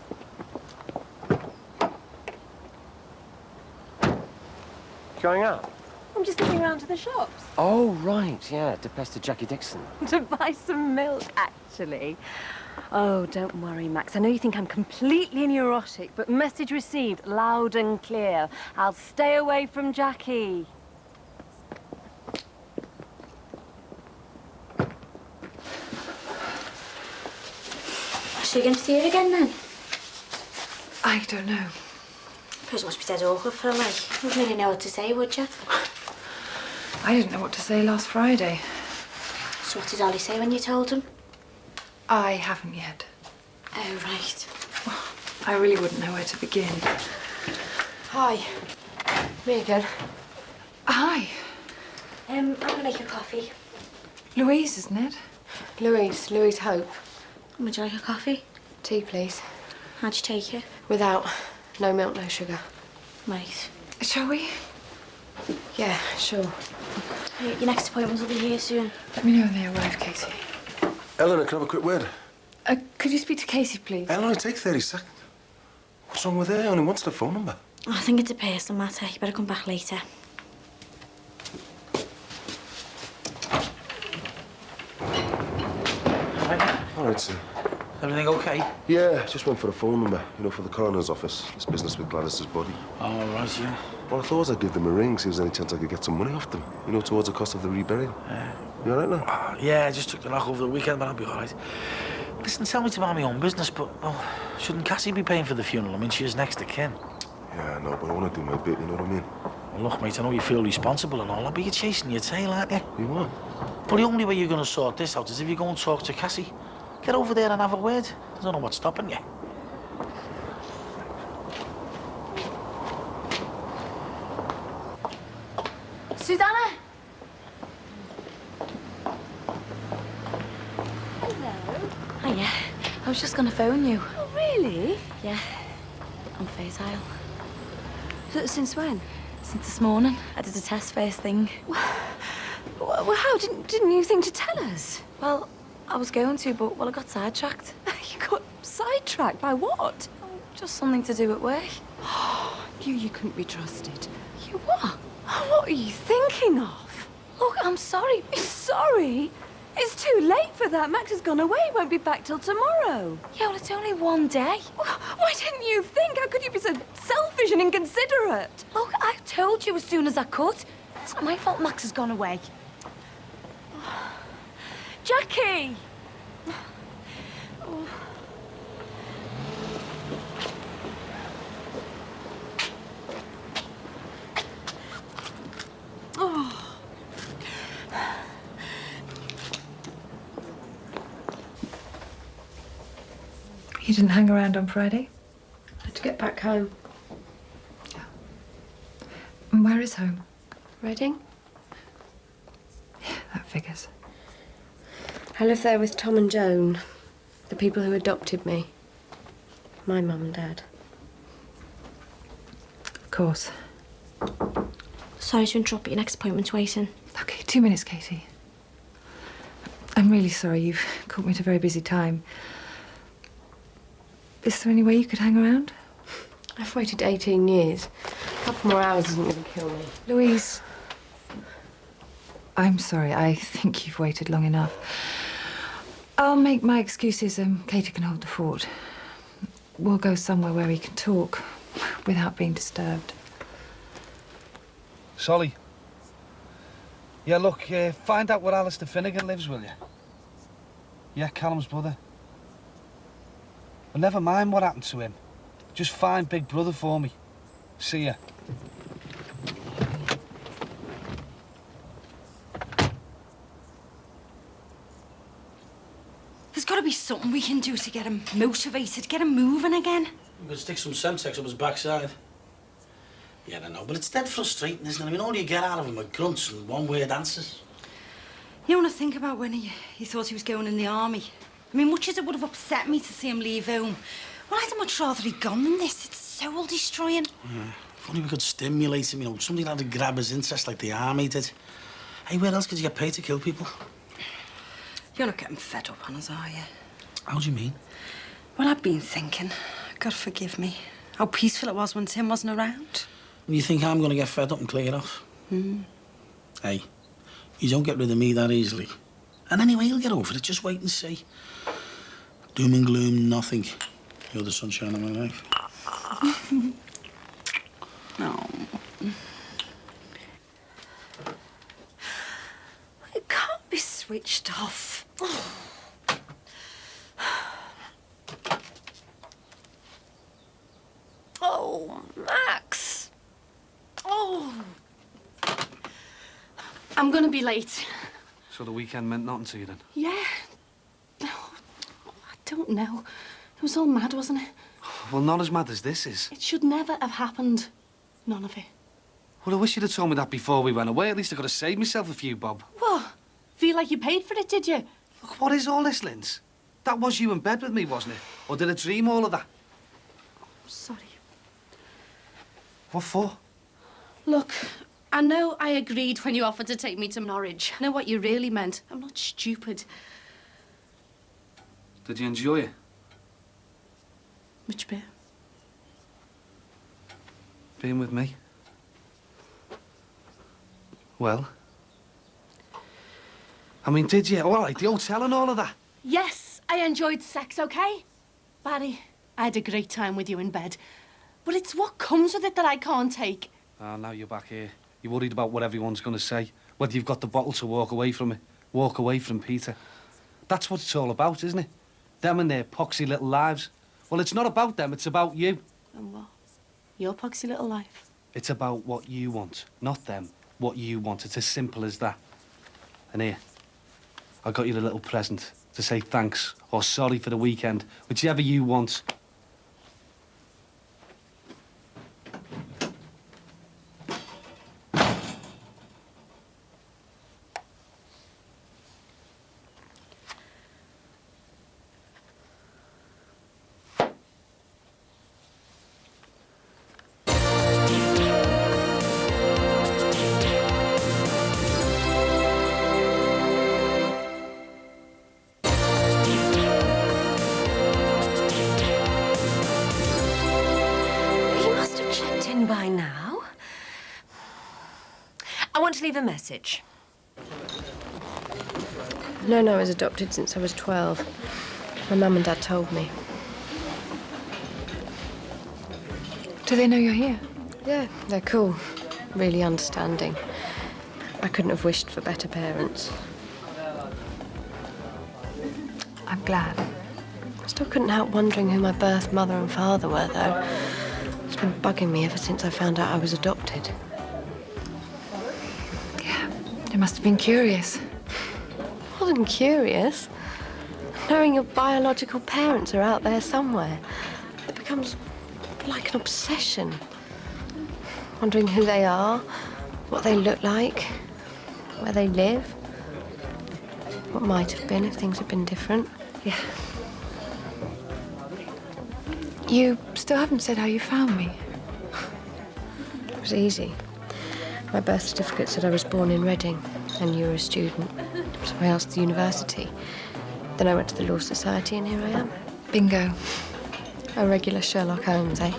Going out? I'm just looking around to the shops. Oh, right, yeah, to pester Jackie Dixon. To buy some milk, actually. Oh, don't worry, Max. I know you think I'm completely neurotic, but message received loud and clear. I'll stay away from Jackie. So you're going to see her again, then? I don't know. I suppose it must be dead awkward for her, like. You wouldn't really know what to say, would you? I didn't know what to say last Friday. So what did Ollie say when you told him? I haven't yet. Oh, right. I really wouldn't know where to begin. Hi. Me again. Hi. I'm going to make you coffee. Louise, isn't it? Louise Hope. Would you like a coffee? Tea, please. How'd you take it? Without. No milk, no sugar. Right. Shall we? Yeah, sure. Your next appointment will be here soon. Let me know when they arrive, Katie. Eleanor, can I have a quick word? Could you speak to Katie, please? It'll only take 30 seconds. What's wrong with her? I only wanted her phone number. Oh, I think it's a personal matter. You better come back later. All right, sir. Everything okay? Yeah, just went for a phone number, you know, for the coroner's office. This business with Gladys's body. All right, yeah. Well, I thought I'd give them a ring, see if there's any chance I could get some money off them, you know, towards the cost of the reburial. You all right now? Yeah, I just took the knock over the weekend, but I'll be all right. Listen, tell me to mind my own business, but, well, shouldn't Cassie be paying for the funeral? I mean, she is next to kin. Yeah, I know, but I want to do my bit, you know what I mean? Well, look, mate, I know you feel responsible and all that, but you're chasing your tail, aren't you? You what? Well, the only way you're going to sort this out is if you go and talk to Cassie. Get over there and have a word. I don't know what's stopping you. Susanna? Hello. Hiya. I was just going to phone you. Oh, really? Yeah. I'm fertile. Since when? Since this morning. I did a test first thing. Well, how? Didn't you think to tell us? Well, I was going to, but, well, I got sidetracked. You got sidetracked? By what? Just something to do at work. You couldn't be trusted. You what? What are you thinking of? Look, I'm sorry. Sorry? It's too late for that. Max has gone away. Won't be back till tomorrow. Yeah, well, it's only one day. Why didn't you think? How could you be so selfish and inconsiderate? Look, I told you as soon as I could. It's not my fault Max has gone away. Jackie! Oh. You didn't hang around on Friday? I had to get back home. And where is home? Reading? Yeah, that figures. I live there with Tom and Joan, the people who adopted me. My mum and dad. Of course. Sorry to interrupt, but your next appointment's waiting. Okay, 2 minutes, Katie. I'm really sorry. You've caught me at a very busy time. Is there any way you could hang around? I've waited 18 years. A couple more hours isn't going to kill me. Louise, I'm sorry. I think you've waited long enough. I'll make my excuses and Katie can hold the fort. We'll go somewhere where we can talk without being disturbed. Solly. Yeah, look, find out where Alistair Finnegan lives, will you? Yeah, Callum's brother. And never mind what happened to him. Just find Big Brother for me. See ya. There's got to be something we can do to get him motivated, get him moving again. We could stick some Semtex up his backside. Yeah, I know, but it's dead frustrating, isn't it? I mean, all you get out of him are grunts and one-word answers. You want to think about when he thought he was going in the army. I mean, much as it would have upset me to see him leave home, well, I'd much rather he'd gone than this. It's soul-destroying. Yeah. If only we could stimulate him, you know, something that'd grab his interest like the army did. Hey, where else could you get paid to kill people? You're not getting fed up on us, are you? How do you mean? Well, I've been thinking, God forgive me, how peaceful it was when Tim wasn't around. You think I'm going to get fed up and clear off? Hmm. Hey, you don't get rid of me that easily. And anyway, you'll get over it. Just wait and see. Doom and gloom, nothing. You're the sunshine of my life. No. It can't be switched off. Oh, Max. Oh. I'm gonna be late. So the weekend meant nothing to you then? Yeah. Oh, I don't know. It was all mad, wasn't it? Well, not as mad as this is. It should never have happened. None of it. Well, I wish you'd have told me that before we went away. At least I could have saved myself a few bob. What? Feel like you paid for it, did you? Look, what is all this, Linz? That was you in bed with me, wasn't it? Or did I dream all of that? Sorry. What for? Look, I know I agreed when you offered to take me to Norwich. I know what you really meant. I'm not stupid. Did you enjoy it? Which bit? Being with me. Well? I mean, did you? All right, the hotel and all of that. Yes, I enjoyed sex, OK? Barry, I had a great time with you in bed. But it's what comes with it that I can't take. Ah, now you're back here. You're worried about what everyone's going to say. Whether you've got the bottle to walk away from it. Walk away from Peter. That's what it's all about, isn't it? Them and their poxy little lives. Well, it's not about them, it's about you. And what? Your poxy little life? It's about what you want, not them. What you want. It's as simple as that. And here, I got you a little present to say thanks or sorry for the weekend, whichever you want. By now. I want to leave a message. No, I was adopted since I was 12. My mum and dad told me. Do they know you're here? Yeah, they're cool. Really understanding. I couldn't have wished for better parents. I'm glad. I still couldn't help wondering who my birth mother and father were, though. It's been bugging me ever since I found out I was adopted. Yeah, they must have been curious. I wasn't curious. Knowing your biological parents are out there somewhere, it becomes like an obsession. Wondering who they are, what they look like, where they live, what might have been if things had been different. Yeah. You still haven't said how you found me. It was easy. My birth certificate said I was born in Reading and you were a student. So I asked the university. Then I went to the Law Society and here I am. Bingo. A regular Sherlock Holmes, eh?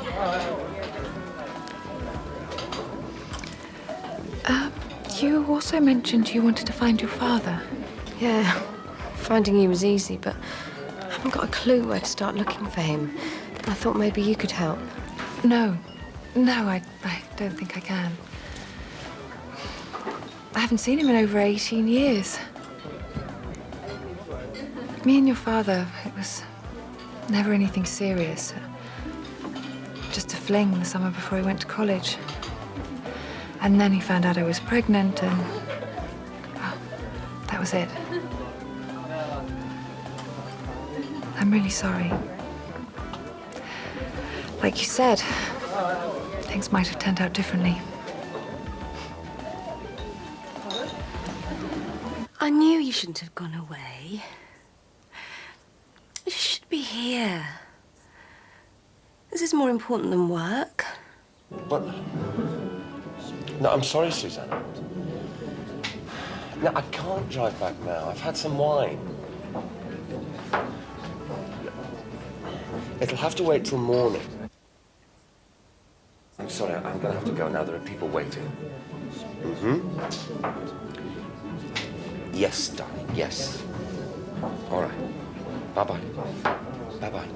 You also mentioned you wanted to find your father. Yeah, finding you was easy, but I haven't got a clue where to start looking for him. I thought maybe you could help. No, I don't think I can. I haven't seen him in over 18 years. Me and your father, it was never anything serious. Just a fling the summer before he went to college. And then he found out I was pregnant and... well, that was it. I'm really sorry. Like you said, things might have turned out differently. I knew you shouldn't have gone away. You should be here. This is more important than work. But... No, I'm sorry, Susanna. No, I can't drive back now. I've had some wine. It'll have to wait till morning. I'm sorry, I'm gonna have to go now. There are people waiting. Yes, darling, yes. All right. Bye-bye. Bye-bye.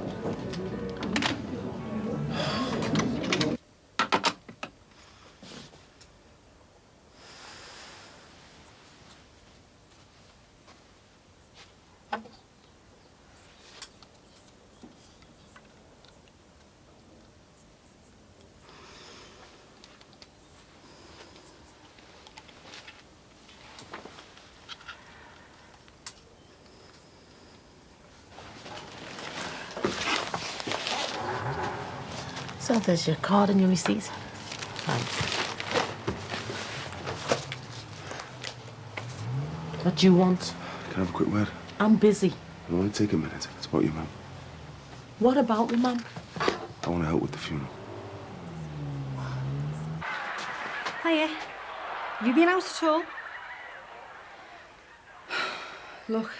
So there's your card and your receipts. Thanks. What do you want? Can I have a quick word? I'm busy. I want to take a minute. It's about your mum. What about me, Mum? I want to help with the funeral. Hiya. Have you been out at all? Look,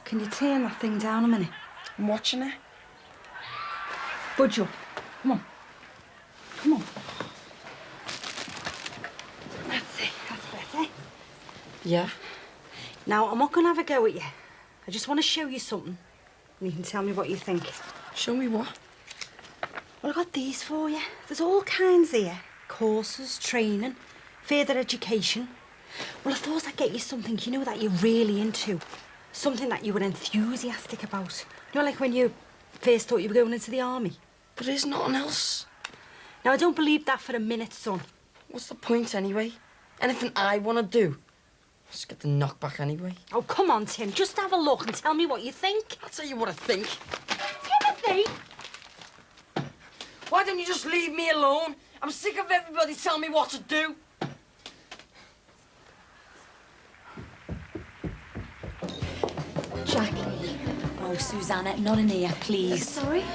can you turn that thing down a minute? I'm watching it. Budge up. Come on. Come on. That's it. That's better. Yeah? Now, I'm not going to have a go at you. I just want to show you something, and you can tell me what you think. Show me what? Well, I got these for you. There's all kinds here. Courses, training, further education. Well, I thought I'd get you something, you know, that you're really into. Something that you were enthusiastic about. You know, like when you first thought you were going into the army. But there's nothing else. Now, I don't believe that for a minute, son. What's the point, anyway? Anything I want to do? Just get the knockback anyway. Oh, come on, Tim. Just have a look and tell me what you think. I'll tell you what I think. Timothy! Why don't you just leave me alone? I'm sick of everybody telling me what to do. Jackie. Oh, Susanna, not in here, please. Sorry?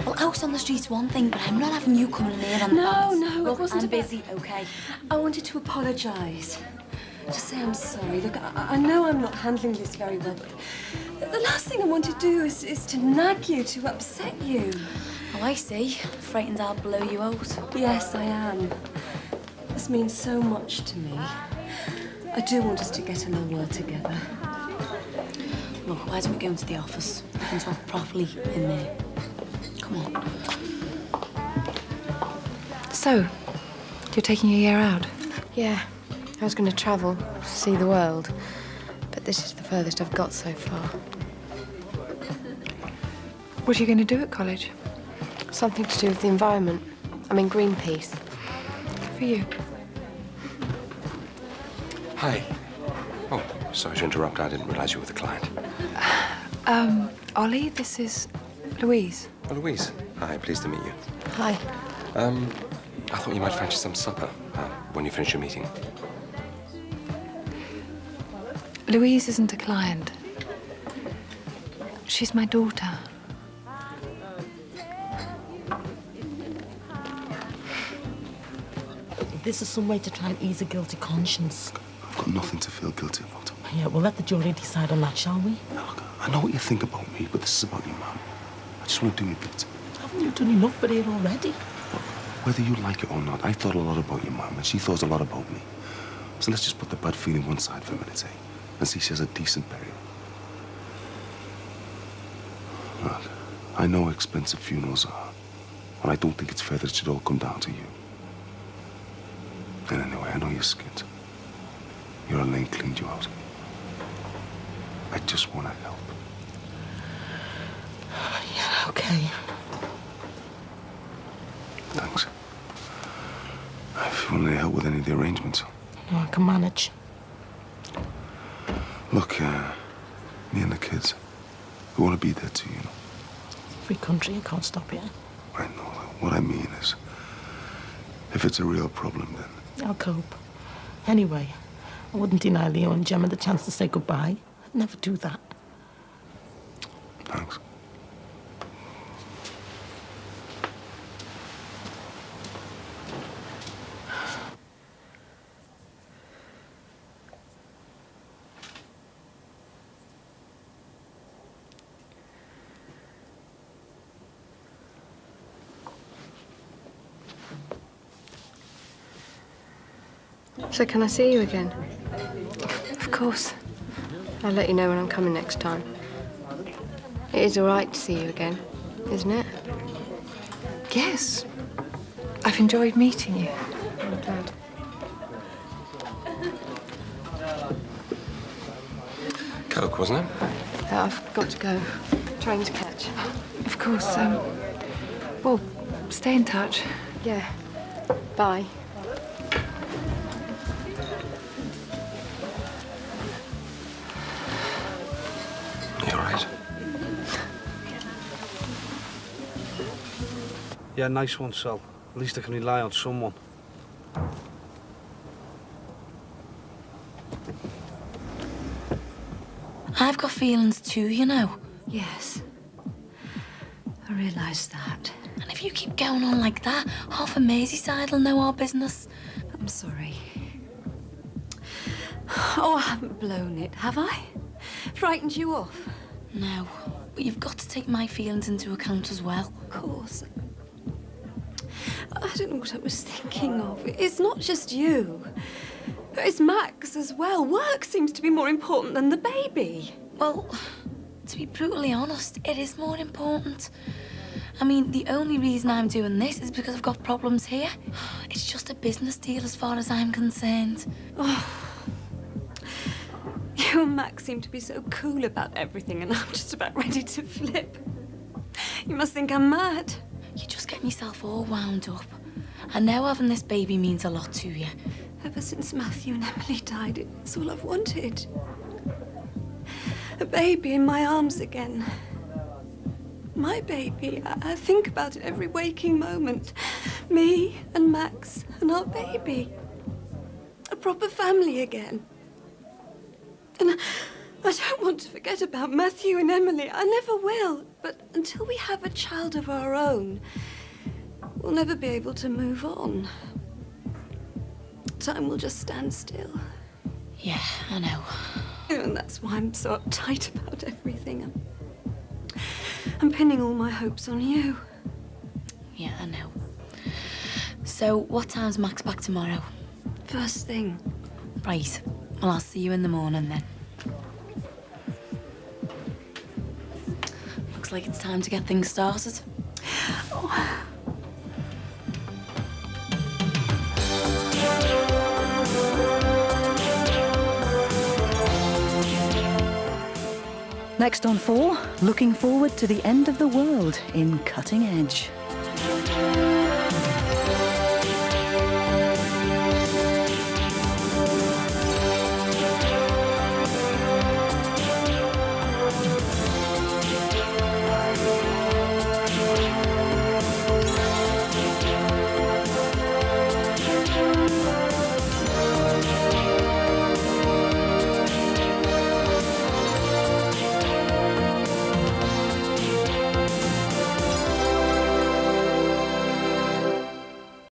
Well, house on the street's one thing, but I'm not having you coming in here on the bounce. No, Look, it wasn't I'm about... busy, okay? I wanted to apologise. Just say I'm sorry. Look, I know I'm not handling this very well, but the last thing I want to do is to nag you, to upset you. Oh, I see. Frightened I'll blow you out. Yes, I am. This means so much to me. I do want us to get a little word together. Look, why don't we go into the office? We can talk properly in there. Come on. So, you're taking a year out? Yeah. I was going to travel, see the world, but this is the furthest I've got so far. What are you going to do at college? Something to do with the environment. I'm in Greenpeace. Good for you. Hi. Oh, sorry to interrupt. I didn't realise you were the client. Ollie, this is Louise. Oh, Louise. Hi, pleased to meet you. Hi. I thought you might fancy some supper when you finish your meeting. Louise isn't a client. She's my daughter. This is some way to try and ease a guilty conscience. I've got nothing to feel guilty about. Yeah, we'll let the jury decide on that, shall we? Look, I know what you think about me, but this is about your mum. I just want to do my bit. Haven't you done enough for it already? Whether you like it or not, I thought a lot about your mum, and she thought a lot about me. So let's just put the bad feeling one side for a minute, eh? And see she has a decent burial. Look, I know how expensive funerals are, and I don't think it's fair that it should all come down to you. And anyway, I know you're skint. Your Elaine cleaned you out. I just want to help. Yeah, okay. Thanks. If you want any help with any of the arrangements. No, I can manage. Look, me and the kids, we want to be there too, you know. Free country, you can't stop it. I know. What I mean is, if it's a real problem, then... I'll cope. Anyway, I wouldn't deny Leo and Gemma the chance to say goodbye. I'd never do that. Thanks. So can I see you again? Of course. I'll let you know when I'm coming next time. It is all right to see you again, isn't it? Yes. I've enjoyed meeting you. I'm glad. Coke, wasn't it? I've got to go. Train to catch. Of course. Well, stay in touch. Yeah. Bye. You all right? Yeah, nice one, Sal. At least I can rely on someone. I've got feelings too, you know. Yes. I realise that. And if you keep going on like that, half of Merseyside will know our business. I'm sorry. Oh, I haven't blown it, have I? Frightened you off? No, but you've got to take my feelings into account as well. Of course. I don't know what I was thinking of. It's not just you. It's Max as well. Work seems to be more important than the baby. Well, to be brutally honest, it is more important. I mean, the only reason I'm doing this is because I've got problems here. It's just a business deal as far as I'm concerned. Oh. You and Max seem to be so cool about everything, and I'm just about ready to flip. You must think I'm mad. You're just getting yourself all wound up. I know having this baby means a lot to you. Ever since Matthew and Emily died, it's all I've wanted. A baby in my arms again. My baby. I think about it every waking moment. Me and Max and our baby. A proper family again. And I don't want to forget about Matthew and Emily. I never will. But until we have a child of our own, we'll never be able to move on. Time will just stand still. Yeah, I know. And that's why I'm so uptight about everything. I'm pinning all my hopes on you. Yeah, I know. So, what time's Max back tomorrow? First thing. Right. Well, I'll see you in the morning then. Looks like it's time to get things started. Oh. Next on 4, looking forward to the end of the world in Cutting Edge.